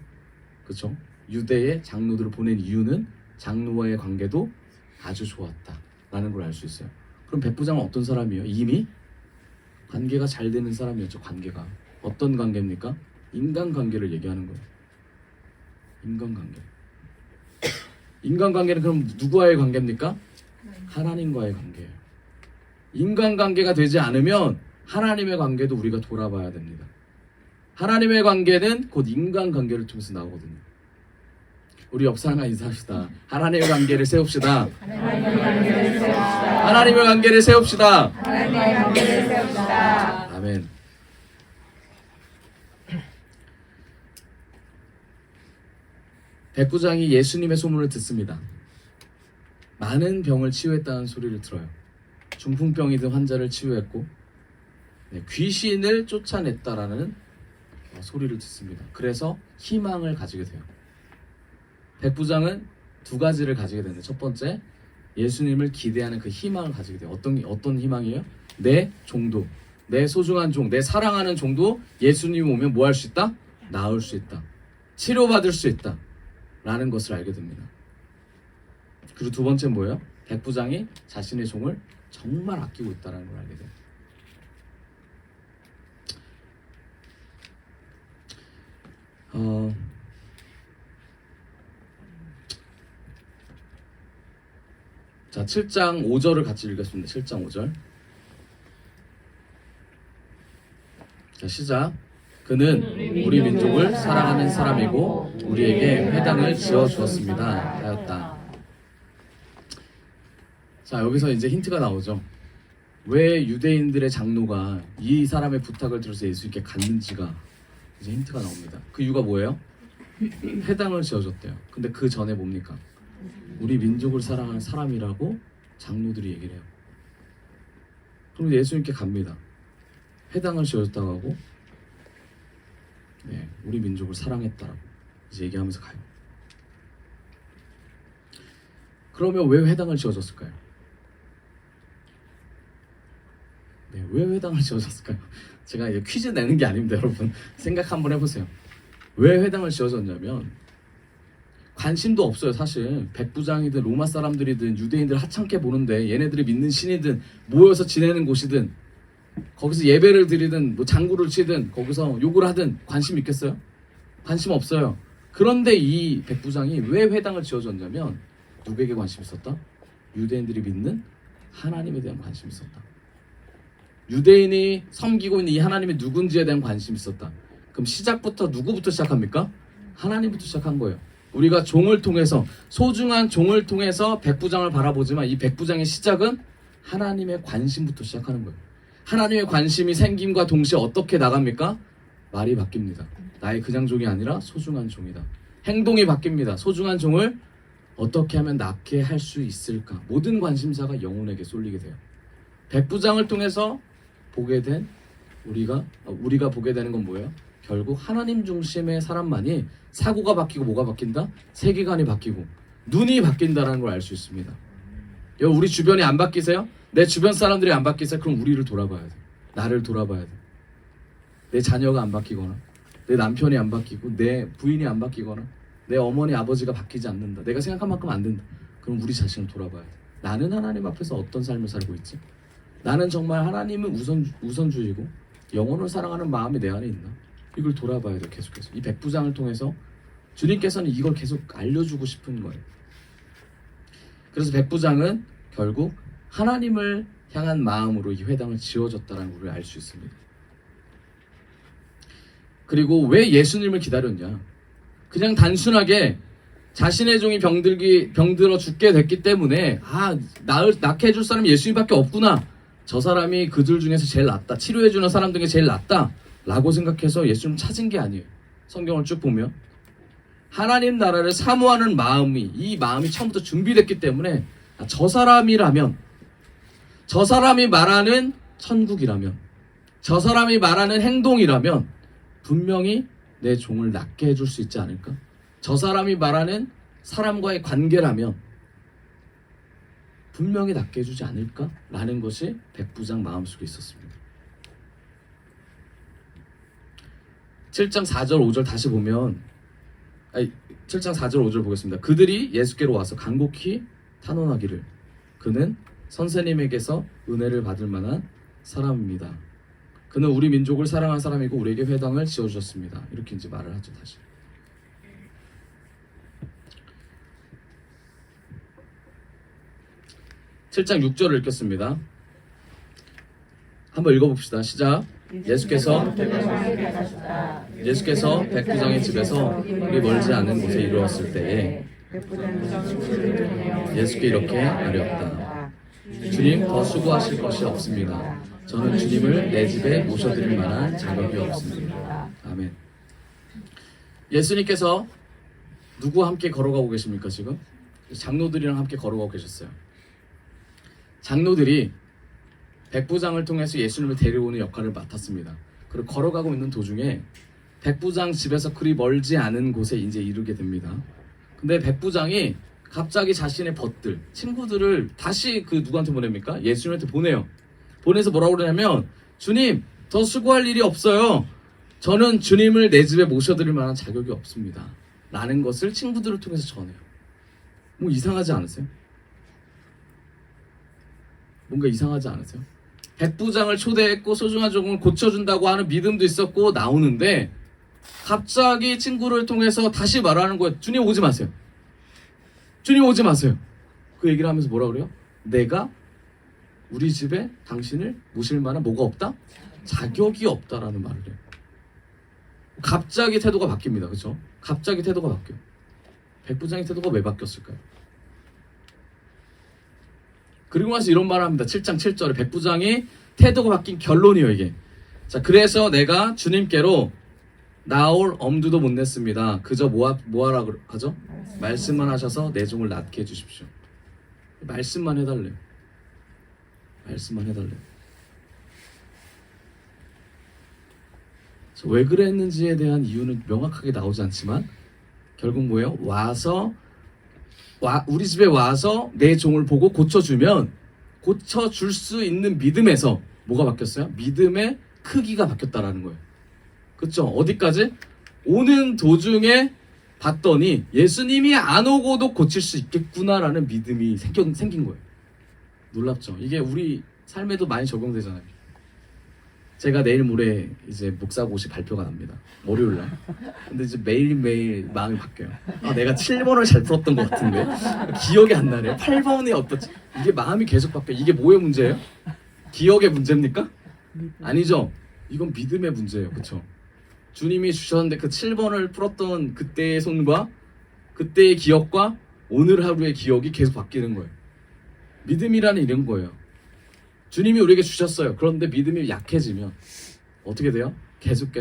그렇죠? 유대의 장로들을 보낸 이유는 장로와의 관계도 아주 좋았다라는 걸 알 수 있어요. 그럼 백부장은 어떤 사람이에요? 이미 관계가 잘 되는 사람이었죠. 관계가 어떤 관계입니까? 인간관계를 얘기하는 거예요. 인간관계. 인간관계는 그럼 누구와의 관계입니까? 하나님과의 관계예요. 인간관계가 되지 않으면 하나님의 관계도 우리가 돌아봐야 됩니다. 하나님의 관계는 곧 인간관계를 통해서 나오거든요. 우리 옆 사람과 인사합시다. 하나님의 관계를 세웁시다. 하나님의 관계를 세웁시다. 하나님의 관계를 세웁시다. 하나님의 관계를 세웁시다. 아멘. 백부장이 예수님의 소문을 듣습니다. 많은 병을 치유했다는 소리를 들어요. 중풍병이든 환자를 치유했고, 귀신을 쫓아냈다라는 소리를 듣습니다. 그래서 희망을 가지게 돼요. 백부장은 두 가지를 가지게 되는데, 첫 번째, 예수님을 기대하는 그 희망을 가지게 돼요. 어떤 희망이에요? 내 종도, 내 소중한 종, 내 사랑하는 종도 예수님 오면 뭐 할 수 있다? 나을 수 있다. 치료받을 수 있다. 라는 것을 알게 됩니다. 그리고 두 번째 뭐예요? 백부장이 자신의 종을 정말 아끼고 있다는 걸 알게 돼요. 자, 7장 5절을 같이 읽겠습니다. 7장 5절. 자, 시작. 그는 우리 민족을 사랑하는 사람이고 우리에게 회당을 지어 주었습니다. 하였다. 자, 여기서 이제 힌트가 나오죠. 왜 유대인들의 장로가 이 사람의 부탁을 들어서 예수님께 갔는지가 이제 힌트가 나옵니다. 그 이유가 뭐예요? 회당을 지어줬대요. 근데 그 전에 뭡니까? 우리 민족을 사랑하는 사람이라고 장로들이 얘기를 해요. 그럼 예수님께 갑니다. 회당을 지어줬다고 하고, 우리 민족을 사랑했다라고 이제 얘기하면서 가요. 그러면 왜 회당을 지어줬을까요? 왜 회당을 지어줬을까요? 제가 이제 퀴즈 내는 게 아닙니다, 여러분. 생각 한번 해보세요. 왜 회당을 지어줬냐면 관심도 없어요. 사실 백부장이든 로마 사람들이든 유대인들 하찮게 보는데, 얘네들이 믿는 신이든 모여서 지내는 곳이든 거기서 예배를 드리든 뭐 장구를 치든 거기서 욕을 하든 관심 있겠어요? 관심 없어요. 그런데 이 백부장이 왜 회당을 지어줬냐면 누구에게 관심이 있었다? 유대인들이 믿는 하나님에 대한 관심이 있었다. 유대인이 섬기고 있는 이 하나님이 누군지에 대한 관심이 있었다. 그럼 시작부터 누구부터 시작합니까? 하나님부터 시작한 거예요. 우리가 종을 통해서, 소중한 종을 통해서 백부장을 바라보지만 이 백부장의 시작은 하나님의 관심부터 시작하는 거예요. 하나님의 관심이 생김과 동시에 어떻게 나갑니까? 말이 바뀝니다. 나의 그냥 종이 아니라 소중한 종이다. 행동이 바뀝니다. 소중한 종을 어떻게 하면 낫게 할 수 있을까? 모든 관심사가 영혼에게 쏠리게 돼요. 백부장을 통해서 보게 된 우리가 보게 되는 건 뭐예요? 결국 하나님 중심의 사람만이 사고가 바뀌고 뭐가 바뀐다? 세계관이 바뀌고 눈이 바뀐다는 걸 알 수 있습니다. 우리 주변이 안 바뀌세요? 내 주변 사람들이 안 바뀌세요? 그럼 우리를 돌아봐야 돼. 나를 돌아봐야 돼. 내 자녀가 안 바뀌거나, 내 남편이 안 바뀌고, 내 부인이 안 바뀌거나, 내 어머니 아버지가 바뀌지 않는다. 내가 생각한 만큼 안 된다. 그럼 우리 자신을 돌아봐야 돼. 나는 하나님 앞에서 어떤 삶을 살고 있지? 나는 정말 하나님은 우선주의고 영혼을 사랑하는 마음이 내 안에 있나? 이걸 돌아봐야 돼. 계속해서. 이 백부장을 통해서 주님께서는 이걸 계속 알려주고 싶은 거예요. 그래서 백부장은 결국 하나님을 향한 마음으로 이 회당을 지어줬다는 걸 알 수 있습니다. 그리고 왜 예수님을 기다렸냐? 그냥 단순하게 자신의 종이 병들어 죽게 됐기 때문에 낫게 해줄 사람이 예수님밖에 없구나. 저 사람이 그들 중에서 제일 낫다. 치료해주는 사람 중에 제일 낫다. 라고 생각해서 예수님 찾은 게 아니에요. 성경을 쭉 보면 하나님 나라를 사모하는 마음이, 이 마음이 처음부터 준비됐기 때문에 저 사람이라면, 저 사람이 말하는 천국이라면, 저 사람이 말하는 행동이라면 분명히 내 종을 낫게 해줄 수 있지 않을까? 저 사람이 말하는 사람과의 관계라면 분명히 낫게 해주지 않을까? 라는 것이 백부장 마음속에 있었습니다. 7장 4절 5절 다시 보면 7장 4절 5절 보겠습니다. 그들이 예수께로 와서 간곡히 탄원하기를 그는 선생님에게서 은혜를 받을 만한 사람입니다. 그는 우리 민족을 사랑한 사람이고 우리에게 회당을 지어주셨습니다. 이렇게 이제 말을 하죠. 다시 7장 6절을 읽겠습니다. 한번 읽어봅시다. 시작. 예수께서 백부장의 집에서 우리 멀지 않은 곳에 이르렀을 때에 예수께 이렇게 말하였다. 주님, 더 수고하실 것이 없습니다. 저는 주님을 내 집에 모셔드릴 만한 자격이 없습니다. 아멘. 예수님께서 누구와 함께 걸어가고 계십니까? 지금 장로들이랑 함께 걸어가고 계셨어요. 장로들이 백부장을 통해서 예수님을 데려오는 역할을 맡았습니다. 그리고 걸어가고 있는 도중에 백부장 집에서 그리 멀지 않은 곳에 이제 이르게 됩니다. 근데 백부장이 갑자기 자신의 벗들, 친구들을 다시 그 누구한테 보냅니까? 예수님한테 보내요. 보내서 뭐라고 그러냐면, 주님, 더 수고할 일이 없어요. 저는 주님을 내 집에 모셔드릴 만한 자격이 없습니다. 라는 것을 친구들을 통해서 전해요. 뭐 이상하지 않으세요? 뭔가 이상하지 않으세요? 백부장을 초대했고 소중한 종을 고쳐준다고 하는 믿음도 있었고 나오는데 갑자기 친구를 통해서 다시 말하는 거예요. 주님 오지 마세요. 주님 오지 마세요. 그 얘기를 하면서 뭐라 그래요? 내가 우리 집에 당신을 모실 만한 뭐가 없다? 자격이 없다라는 말을 해요. 갑자기 태도가 바뀝니다. 그렇죠? 갑자기 태도가 바뀌어요. 백부장의 태도가 왜 바뀌었을까요? 그리고 나서 이런 말을 합니다. 7장 7절에 백부장이 태도가 바뀐 결론이에요, 이게. 자, 그래서 내가 주님께로 나올 엄두도 못 냈습니다. 그저 뭐하라 하죠? 말씀만 하셔서 내 종을 낫게 해주십시오. 말씀만 해달래요. 말씀만 해달래요. 왜 그랬는지에 대한 이유는 명확하게 나오지 않지만 결국 뭐예요? 우리 집에 와서 내 종을 보고 고쳐주면 고쳐줄 수 있는 믿음에서 뭐가 바뀌었어요? 믿음의 크기가 바뀌었다라는 거예요. 그렇죠? 어디까지? 오는 도중에 봤더니 예수님이 안 오고도 고칠 수 있겠구나라는 믿음이 생긴 거예요. 놀랍죠? 이게 우리 삶에도 많이 적용되잖아요. 제가 내일 모레 이제 목사고시 발표가 납니다. 월요일날. 근데 이제 매일매일 마음이 바뀌어요. 아, 내가 7번을 잘 풀었던 것 같은데 기억이 안 나네요. 8번이 어떻지? 이게 마음이 계속 바뀌어요. 이게 뭐의 문제예요? 기억의 문제입니까? 아니죠. 이건 믿음의 문제예요. 그렇죠? 주님이 주셨는데 그 7번을 풀었던 그때의 손과 그때의 기억과 오늘 하루의 기억이 계속 바뀌는 거예요. 믿음이라는 이런 거예요. 주님이 우리에게 주셨어요. 그런데 믿음이 약해지면 어떻게 돼요? 계속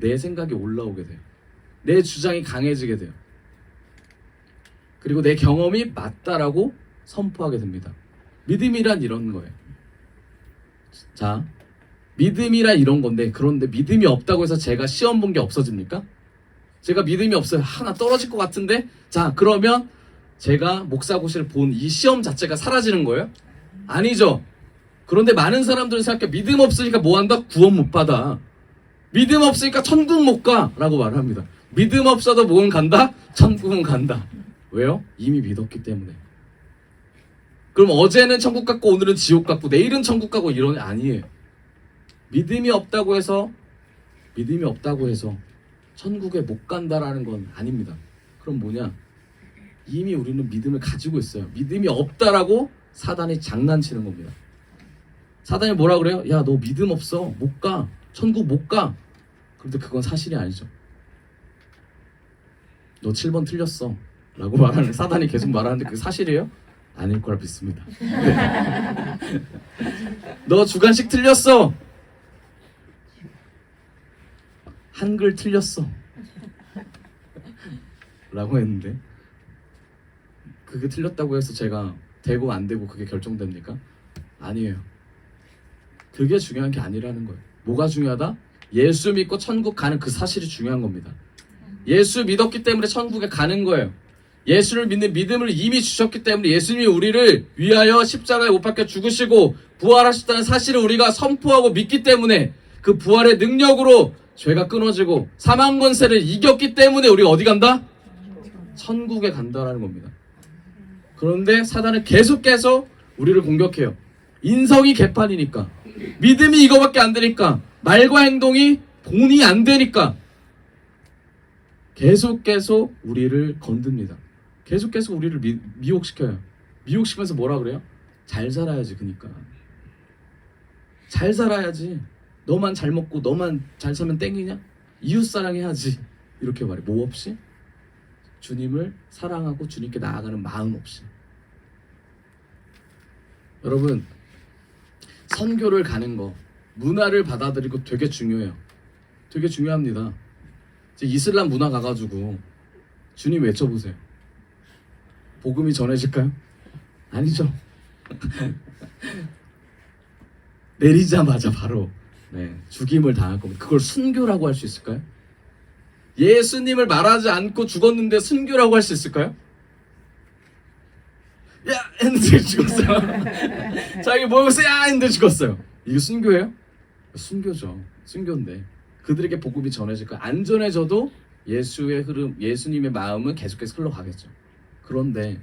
내 생각이 올라오게 돼요. 내 주장이 강해지게 돼요. 그리고 내 경험이 맞다라고 선포하게 됩니다. 믿음이란 이런 거예요. 자, 믿음이란 이런 건데, 그런데 믿음이 없다고 해서 제가 시험 본 게 없어집니까? 제가 믿음이 없어요. 하나 떨어질 것 같은데, 자, 그러면 제가 목사고시를 본 이 시험 자체가 사라지는 거예요? 아니죠. 그런데 많은 사람들은 생각해. 믿음 없으니까 뭐 한다? 구원 못 받아. 믿음 없으니까 천국 못 가 라고 말합니다. 믿음 없어도 뭐는 간다? 천국은 간다. 왜요? 이미 믿었기 때문에. 그럼 어제는 천국 갔고 오늘은 지옥 갔고 내일은 천국 가고 이런 아니에요. 믿음이 없다고 해서 천국에 못 간다라는 건 아닙니다. 그럼 뭐냐? 이미 우리는 믿음을 가지고 있어요. 믿음이 없다라고 사단이 장난치는 겁니다. 사단이 뭐라 그래요? 야, 너 믿음 없어. 못 가. 천국 못 가. 그런데 그건 사실이 아니죠. 너 7번 틀렸어. 라고 말하는, 사단이 계속 말하는데 그게 사실이에요? 아닐 거라 믿습니다. 네. 너 주관식 틀렸어. 한글 틀렸어. 라고 했는데 그게 틀렸다고 해서 제가 되고 안 되고 그게 결정됩니까? 아니에요. 그게 중요한 게 아니라는 거예요. 뭐가 중요하다? 예수 믿고 천국 가는 그 사실이 중요한 겁니다. 예수 믿었기 때문에 천국에 가는 거예요. 예수를 믿는 믿음을 이미 주셨기 때문에 예수님이 우리를 위하여 십자가에 못 박혀 죽으시고 부활하셨다는 사실을 우리가 선포하고 믿기 때문에 그 부활의 능력으로 죄가 끊어지고 사망 권세를 이겼기 때문에 우리가 어디 간다? 천국에 간다라는 겁니다. 그런데 사단은 계속해서 우리를 공격해요. 인성이 개판이니까, 믿음이 이거밖에 안 되니까, 말과 행동이 본이 안 되니까 계속해서 우리를 건듭니다. 계속해서 우리를 미혹시켜요. 미혹시키면서 뭐라 그래요? 잘 살아야지. 그러니까 잘 살아야지. 너만 잘 먹고 너만 잘 살면 땡이냐? 이웃사랑 해야지. 이렇게 말해. 뭐 없이? 주님을 사랑하고 주님께 나아가는 마음 없이. 여러분, 선교를 가는 거, 문화를 받아들이고 되게 중요해요. 되게 중요합니다. 이제 이슬람 문화 가가지고 주님 외쳐보세요. 복음이 전해질까요? 아니죠. 내리자마자 바로 죽임을 당할 겁니다. 그걸 순교라고 할 수 있을까요? 예수님을 말하지 않고 죽었는데 순교라고 할 수 있을까요? 야! 했는데 죽었어요. 자기 모여서 야! 했는데 죽었어요. 이게 순교예요? 순교죠. 순교인데 그들에게 복음이 전해질까요? 안 전해져도 예수의 흐름, 예수님의 마음은 계속해서 흘러가겠죠. 그런데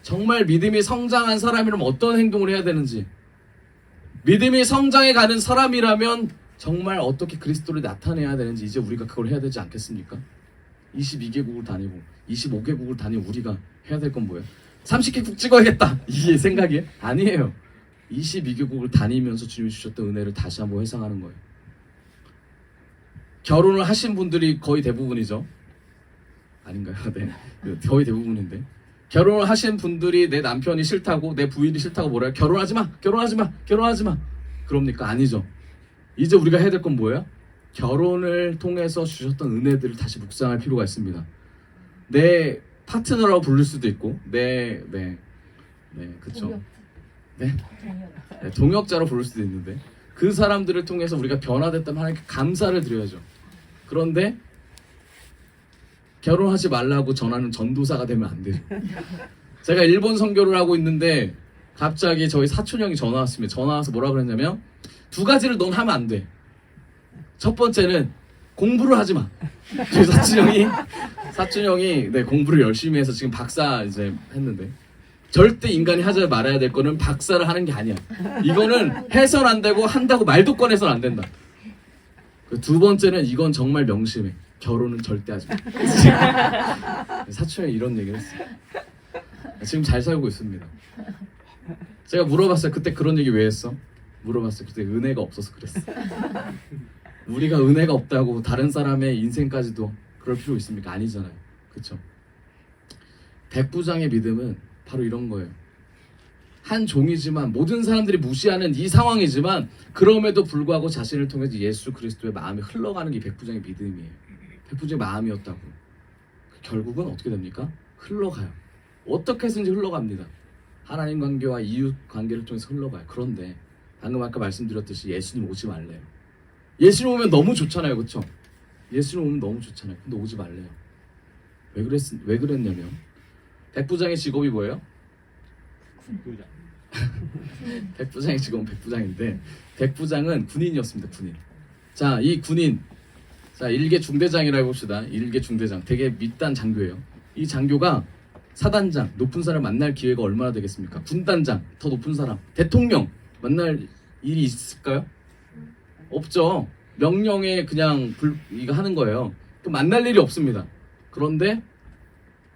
정말 믿음이 성장한 사람이라면 어떤 행동을 해야 되는지, 믿음이 성장해 가는 사람이라면 정말 어떻게 그리스도를 나타내야 되는지 이제 우리가 그걸 해야 되지 않겠습니까? 22개국을 다니고 25개국을 다니고 우리가 해야 될 건 뭐예요? 30개국 찍어야겠다 이게 생각이에요? 아니에요. 22개국을 다니면서 주님이 주셨던 은혜를 다시 한번 회상하는 거예요. 결혼을 하신 분들이 거의 대부분이죠. 아닌가요? 네, 거의 대부분인데, 결혼을 하신 분들이 내 남편이 싫다고, 내 부인이 싫다고 뭐래요? 결혼하지 마! 결혼하지 마! 결혼하지 마! 그럽니까? 아니죠. 이제 우리가 해야 될 건 뭐예요? 결혼을 통해서 주셨던 은혜들을 다시 묵상할 필요가 있습니다. 내 파트너라고 부를 수도 있고, 그쵸. 동역자로 부를 수도 있는데, 그 사람들을 통해서 우리가 변화됐다면 하나님께 감사를 드려야죠. 그런데 결혼하지 말라고 전하는 전도사가 되면 안 돼요. 제가 일본 선교를 하고 있는데 갑자기 저희 사촌 형이 전화 왔습니다. 전화 와서 뭐라 그랬냐면, 두 가지를 넌 하면 안 돼. 첫 번째는 공부를 하지 마. 저희 사촌 형이 공부를 열심히 해서 지금 박사 이제 했는데, 절대 인간이 하지 말아야 될 거는 박사를 하는 게 아니야. 이거는 해선 안 되고 한다고 말도 꺼내선 안 된다. 두 번째는 이건 정말 명심해. 결혼은 절대 하지 마. 사촌이 이런 얘기를 했어요. 지금 잘 살고 있습니다. 제가 물어봤어요. 그때 그런 얘기 왜 했어? 물어봤어요. 그때 은혜가 없어서 그랬어. 우리가 은혜가 없다고 다른 사람의 인생까지도 그럴 필요 있습니까? 아니잖아요. 그렇죠? 백부장의 믿음은 바로 이런 거예요. 한 종이지만, 모든 사람들이 무시하는 이 상황이지만, 그럼에도 불구하고 자신을 통해서 예수 그리스도의 마음이 흘러가는 게 백부장의 믿음이에요. 백부장의 마음이었다고. 결국은 어떻게 됩니까? 흘러가요. 어떻게 해서든지 흘러갑니다. 하나님 관계와 이웃 관계를 통해서 흘러가요. 그런데 방금 아까 말씀드렸듯이 예수님 오지 말래요. 예수님 오면 너무 좋잖아요. 그렇죠? 예수님 오면 너무 좋잖아요. 근데 오지 말래요. 왜 그랬냐면, 백부장의 직업이 뭐예요? 백부장의 직업은 백부장인데, 백부장은 군인이었습니다. 군인. 자, 이 군인, 자, 일개 중대장이라 해봅시다. 일개 중대장, 되게 밑단 장교예요. 이 장교가 사단장, 높은 사람 만날 기회가 얼마나 되겠습니까? 군단장, 더 높은 사람, 대통령 만날 일이 있을까요? 없죠. 명령에 그냥 이거 하는 거예요. 또 만날 일이 없습니다. 그런데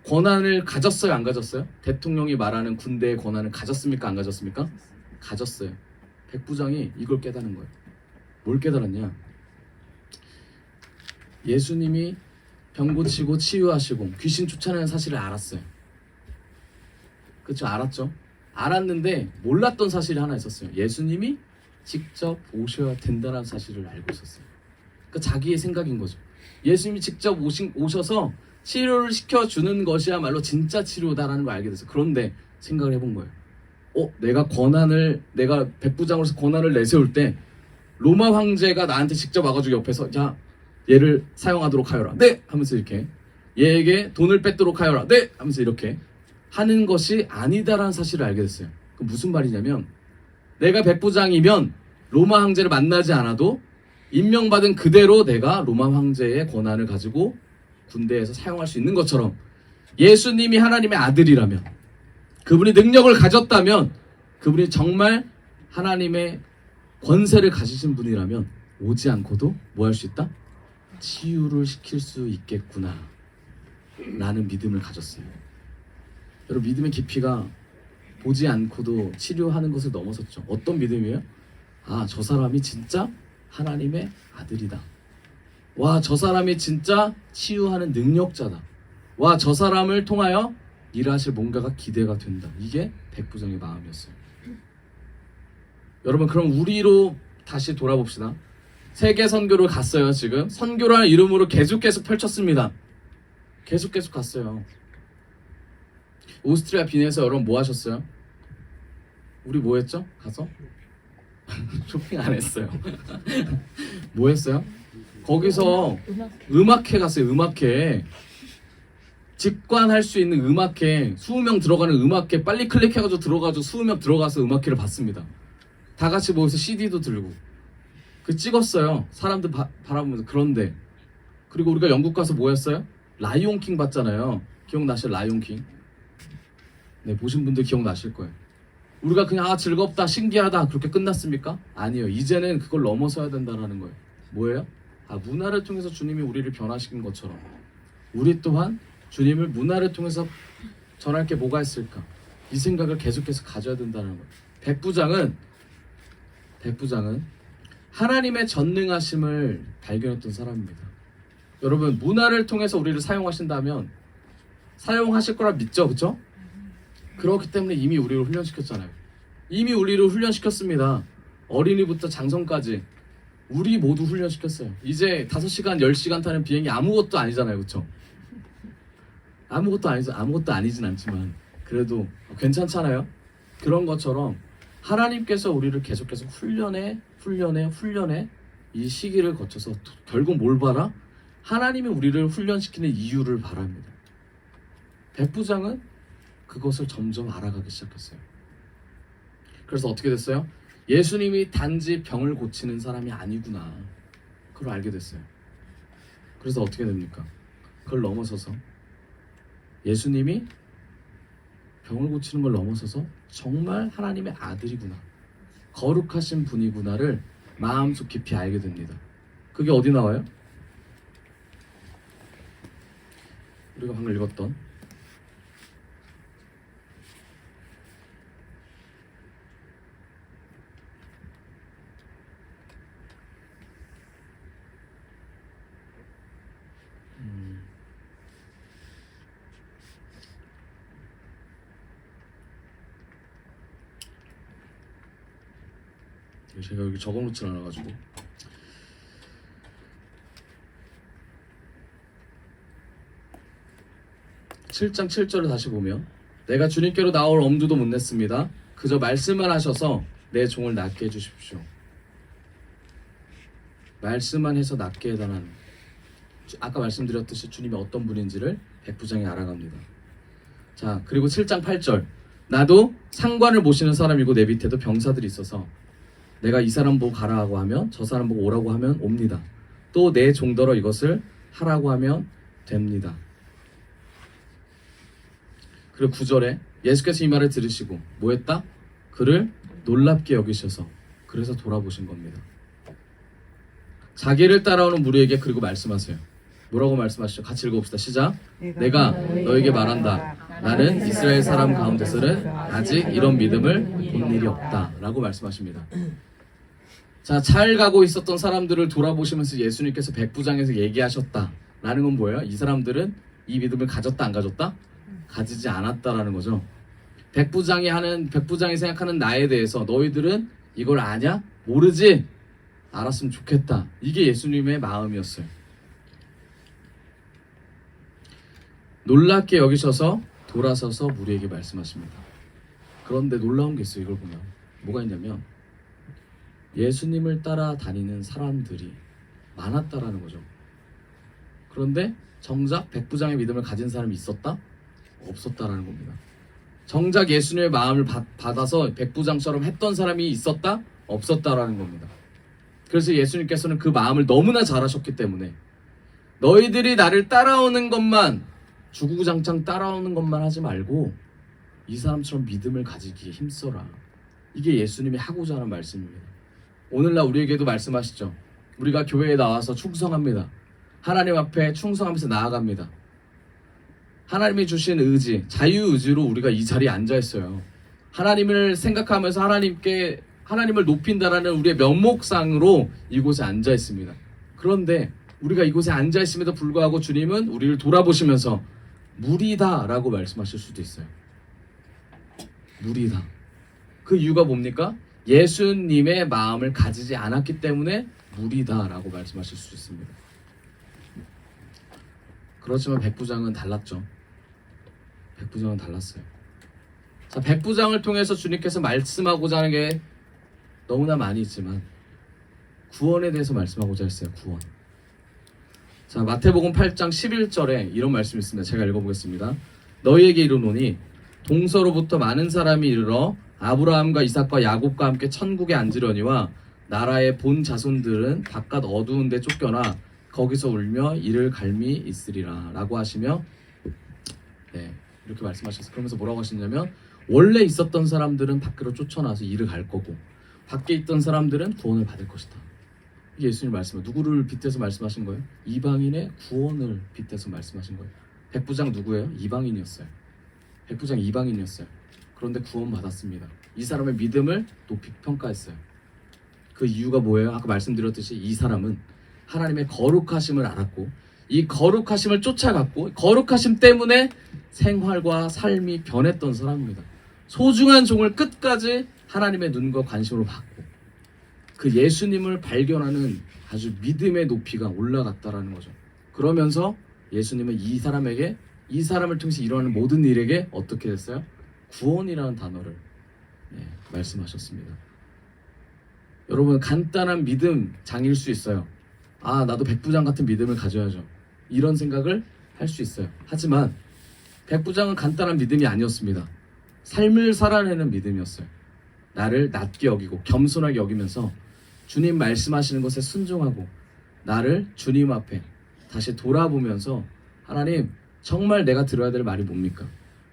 권한을 가졌어요, 안 가졌어요? 대통령이 말하는 군대의 권한을 가졌습니까, 안 가졌습니까? 가졌어요. 백부장이 이걸 깨달은 거예요. 뭘 깨달았냐? 예수님이 병 고치고 치유하시고 귀신 쫓아내는 사실을 알았어요. 그렇죠? 알았죠? 알았는데 몰랐던 사실이 하나 있었어요. 예수님이 직접 오셔야 된다는 사실을 알고 있었어요. 그러니까 자기의 생각인 거죠. 예수님이 직접 오셔서 치료를 시켜주는 것이야말로 진짜 치료다라는 걸 알게 됐어요. 그런데 생각을 해본 거예요. 내가 백부장으로서 권한을 내세울 때 로마 황제가 나한테 직접 와가지고 옆에서, 자, 얘를 사용하도록 하여라. 네! 하면서 이렇게, 얘에게 돈을 뺏도록 하여라. 네! 하면서 이렇게 하는 것이 아니다라는 사실을 알게 됐어요. 그럼 무슨 말이냐면, 내가 백부장이면 로마 황제를 만나지 않아도 임명받은 그대로 내가 로마 황제의 권한을 가지고 군대에서 사용할 수 있는 것처럼 예수님이 하나님의 아들이라면, 그분이 능력을 가졌다면, 그분이 정말 하나님의 권세를 가지신 분이라면 오지 않고도 뭐 할 수 있다? 치유를 시킬 수 있겠구나 라는 믿음을 가졌어요. 여러분, 믿음의 깊이가 보지 않고도 치료하는 것을 넘어섰죠. 어떤 믿음이에요? 아, 저 사람이 진짜 하나님의 아들이다. 와, 저 사람이 진짜 치유하는 능력자다. 와, 저 사람을 통하여 일하실 뭔가가 기대가 된다. 이게 백부장의 마음이었어요. 여러분, 그럼 우리로 다시 돌아봅시다. 세계 선교를 갔어요. 지금 선교라는 이름으로 계속 펼쳤습니다. 계속 갔어요. 오스트리아 빈에서 여러분 뭐 하셨어요? 우리 뭐 했죠? 가서? 쇼핑 안 했어요. 뭐 했어요? 거기서 음악회 갔어요. 음악회. 직관할 수 있는 음악회, 20명 들어가는 음악회, 빨리 클릭해가지고 들어가서 20명 들어가서 음악회를 봤습니다. 다 같이 모여서 CD도 들고 그 찍었어요. 사람들 바라보면서. 그런데 그리고 우리가 영국 가서 뭐 했어요? 라이온킹 봤잖아요. 기억나시죠? 라이온킹. 네, 보신 분들 기억나실 거예요. 우리가 그냥 즐겁다, 신기하다 그렇게 끝났습니까? 아니에요. 이제는 그걸 넘어서야 된다는 거예요. 뭐예요? 문화를 통해서 주님이 우리를 변화시킨 것처럼 우리 또한 주님을 문화를 통해서 전할 게 뭐가 있을까? 이 생각을 계속해서 가져야 된다는 거예요. 백부장은 하나님의 전능하심을 발견했던 사람입니다. 여러분, 문화를 통해서 우리를 사용하신다면 사용하실 거라 믿죠, 그렇죠? 그렇기 때문에 이미 우리를 훈련시켰잖아요. 이미 우리를 훈련시켰습니다. 어린이부터 장성까지 우리 모두 훈련시켰어요. 이제 5시간, 10시간 타는 비행이 아무것도 아니잖아요, 그렇죠? 아무것도 아니진 않지만 그래도 괜찮잖아요. 그런 것처럼 하나님께서 우리를 계속해서 훈련해 이 시기를 거쳐서 결국 뭘 봐라? 하나님이 우리를 훈련시키는 이유를 바랍니다. 백부장은 그것을 점점 알아가기 시작했어요. 그래서 어떻게 됐어요? 예수님이 단지 병을 고치는 사람이 아니구나, 그걸 알게 됐어요. 그래서 어떻게 됩니까? 그걸 넘어서서 예수님이 병을 고치는 걸 넘어서서 정말 하나님의 아들이구나, 거룩하신 분이구나를 마음속 깊이 알게 됩니다. 그게 어디 나와요? 우리가 방금 읽었던 제가 여기 적어놓지 않아가지고 7장 7절을 다시 보면, 내가 주님께로 나올 엄두도 못 냈습니다. 그저 말씀만 하셔서 내 종을 낫게 해주십시오. 말씀만 해서 낫게 해달라는, 아까 말씀드렸듯이 주님이 어떤 분인지를 백부장이 알아갑니다. 자, 그리고 7장 8절, 나도 상관을 모시는 사람이고 내 밑에도 병사들이 있어서 내가 이 사람 보고 가라 하고 하면 저 사람 보고 오라고 하면 옵니다. 또 내 종더러 이것을 하라고 하면 됩니다. 그리고 9절에 예수께서 이 말을 들으시고 뭐 했다? 그를 놀랍게 여기셔서 그래서 돌아보신 겁니다. 자기를 따라오는 무리에게 그리고 말씀하세요. 뭐라고 말씀하시죠? 같이 읽어봅시다. 시작. 내가 너에게 말한다. 나는 이스라엘 사람 가운데서는 아직 이런 믿음을 본 일이 없다 라고 말씀하십니다. 자, 잘 가고 있었던 사람들을 돌아보시면서 예수님께서 백부장에서 얘기하셨다라는 건 뭐예요? 이 사람들은 이 믿음을 가졌다 안 가졌다? 가지지 않았다라는 거죠. 백부장이 생각하는 나에 대해서 너희들은 이걸 아냐? 모르지? 알았으면 좋겠다. 이게 예수님의 마음이었어요. 놀랍게 여기셔서 돌아서서 무리에게 말씀하십니다. 그런데 놀라운 게 있어요. 이걸 보면 뭐가 있냐면 예수님을 따라다니는 사람들이 많았다라는 거죠. 그런데 정작 백부장의 믿음을 가진 사람이 있었다? 없었다라는 겁니다. 정작 예수님의 마음을 받아서 백부장처럼 했던 사람이 있었다? 없었다라는 겁니다. 그래서 예수님께서는 그 마음을 너무나 잘 아셨기 때문에 너희들이 나를 따라오는 것만, 주구장창 따라오는 것만 하지 말고 이 사람처럼 믿음을 가지기에 힘써라. 이게 예수님이 하고자 하는 말씀입니다. 오늘날 우리에게도 말씀하시죠. 우리가 교회에 나와서 충성합니다. 하나님 앞에 충성하면서 나아갑니다. 하나님이 주신 의지, 자유의지로 우리가 이 자리에 앉아있어요. 하나님을 생각하면서 하나님을 높인다라는 우리의 면목상으로 이곳에 앉아있습니다. 그런데 우리가 이곳에 앉아있음에도 불구하고 주님은 우리를 돌아보시면서 무리다 라고 말씀하실 수도 있어요. 무리다. 그 이유가 뭡니까? 예수님의 마음을 가지지 않았기 때문에 무리다 라고 말씀하실 수 있습니다. 그렇지만 백부장은 달랐죠. 백부장은 달랐어요. 자, 백부장을 통해서 주님께서 말씀하고자 하는 게 너무나 많이 있지만 구원에 대해서 말씀하고자 했어요. 구원. 자, 마태복음 8장 11절에 이런 말씀이 있습니다. 제가 읽어보겠습니다. 너희에게 이르노니 동서로부터 많은 사람이 이르러 아브라함과 이삭과 야곱과 함께 천국에 앉으려니와 나라의 본 자손들은 바깥 어두운 데 쫓겨나 거기서 울며 이를 갈미 있으리라 라고 하시며, 네, 이렇게 말씀하셨어요. 그러면서 뭐라고 하시냐면 원래 있었던 사람들은 밖으로 쫓아나서 이를 갈 거고 밖에 있던 사람들은 구원을 받을 것이다. 이게 예수님 말씀이에요. 누구를 빗대서 말씀하신 거예요? 이방인의 구원을 빗대서 말씀하신 거예요. 백부장 누구예요? 이방인이었어요. 백부장 이방인이었어요. 그런데 구원 받았습니다. 이 사람의 믿음을 높이 평가했어요. 그 이유가 뭐예요? 아까 말씀드렸듯이 이 사람은 하나님의 거룩하심을 알았고 이 거룩하심을 쫓아갔고 거룩하심 때문에 생활과 삶이 변했던 사람입니다. 소중한 종을 끝까지 하나님의 눈과 관심으로 받고 그 예수님을 발견하는 아주 믿음의 높이가 올라갔다라는 거죠. 그러면서 예수님은 이 사람을 통해서 일어나는 모든 일에게 어떻게 됐어요? 구원이라는 단어를 말씀하셨습니다. 여러분, 간단한 믿음 장일 수 있어요. 아, 나도 백부장 같은 믿음을 가져야죠. 이런 생각을 할 수 있어요. 하지만 백부장은 간단한 믿음이 아니었습니다. 삶을 살아내는 믿음이었어요. 나를 낮게 여기고 겸손하게 여기면서 주님 말씀하시는 것에 순종하고 나를 주님 앞에 다시 돌아보면서 하나님, 정말 내가 들어야 될 말이 뭡니까?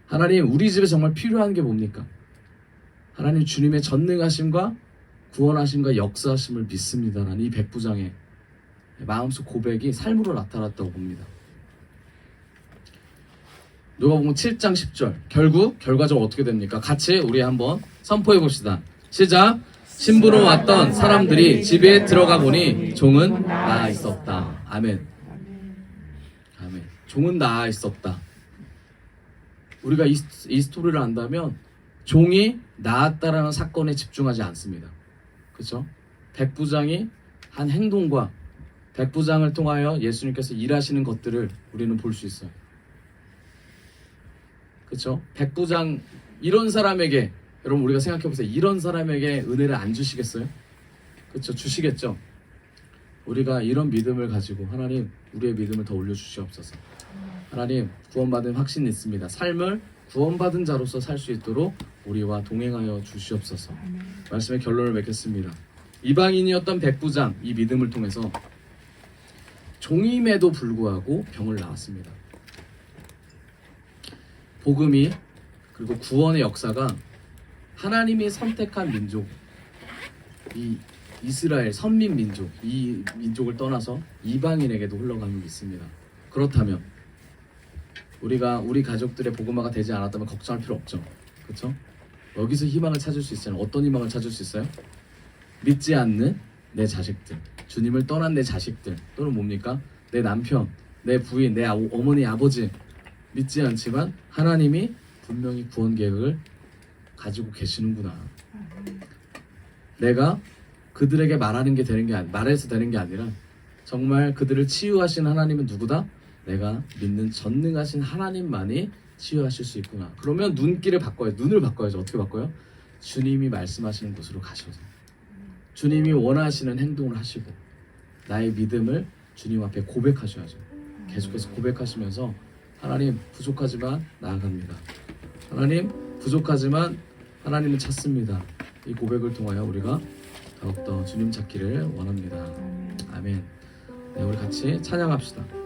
하나님, 우리 집에 정말 필요한 게 뭡니까? 하나님, 주님의 전능하심과 구원하심과 역사하심을 믿습니다라는 이 백부장의 마음속 고백이 삶으로 나타났다고 봅니다. 누가복음 7장 10절. 결과적으로 어떻게 됩니까? 같이 우리 한번 선포해 봅시다. 시작. 신부로 왔던 사람들이 집에 들어가 보니 종은 나아 있었다. 아멘. 아멘. 종은 나아 있었다. 우리가 이 스토리를 안다면 종이 나았다라는 사건에 집중하지 않습니다. 그렇죠? 백부장이 한 행동과 백부장을 통하여 예수님께서 일하시는 것들을 우리는 볼 수 있어요. 그렇죠? 백부장, 이런 사람에게, 여러분 우리가 생각해보세요. 이런 사람에게 은혜를 안 주시겠어요? 그렇죠? 주시겠죠? 우리가 이런 믿음을 가지고 하나님, 우리의 믿음을 더 올려주시옵소서. 하나님, 구원받은 확신이 있습니다. 삶을 구원받은 자로서 살 수 있도록 우리와 동행하여 주시옵소서. 말씀의 결론을 맺겠습니다. 이방인이었던 백부장, 이 믿음을 통해서 종임에도 불구하고 병을 낳았습니다. 복음이, 그리고 구원의 역사가 하나님이 선택한 민족, 이 이스라엘 선민 민족, 이 민족을 떠나서 이방인에게도 흘러감을 믿습니다. 그렇다면 우리가 우리 가족들의 복음화가 되지 않았다면 걱정할 필요 없죠. 그렇죠? 여기서 희망을 찾을 수 있어요. 어떤 희망을 찾을 수 있어요? 믿지 않는 내 자식들, 주님을 떠난 내 자식들, 또는 뭡니까? 내 남편, 내 부인, 내 어머니, 아버지, 믿지 않지만 하나님이 분명히 구원 계획을 가지고 계시는구나. 내가 그들에게 말해서 되는 게 아니라 정말 그들을 치유하신 하나님은 누구다? 내가 믿는 전능하신 하나님만이 치유하실 수 있구나. 그러면 눈을 바꿔야죠. 어떻게 바꿔요? 주님이 말씀하시는 곳으로 가셔서 주님이 원하시는 행동을 하시고 나의 믿음을 주님 앞에 고백하셔야죠. 계속해서 고백하시면서 하나님, 부족하지만 나아갑니다. 하나님, 부족하지만 하나님은 찾습니다. 이 고백을 통하여 우리가 더욱더 주님 찾기를 원합니다. 아멘. 네, 우리 같이 찬양합시다.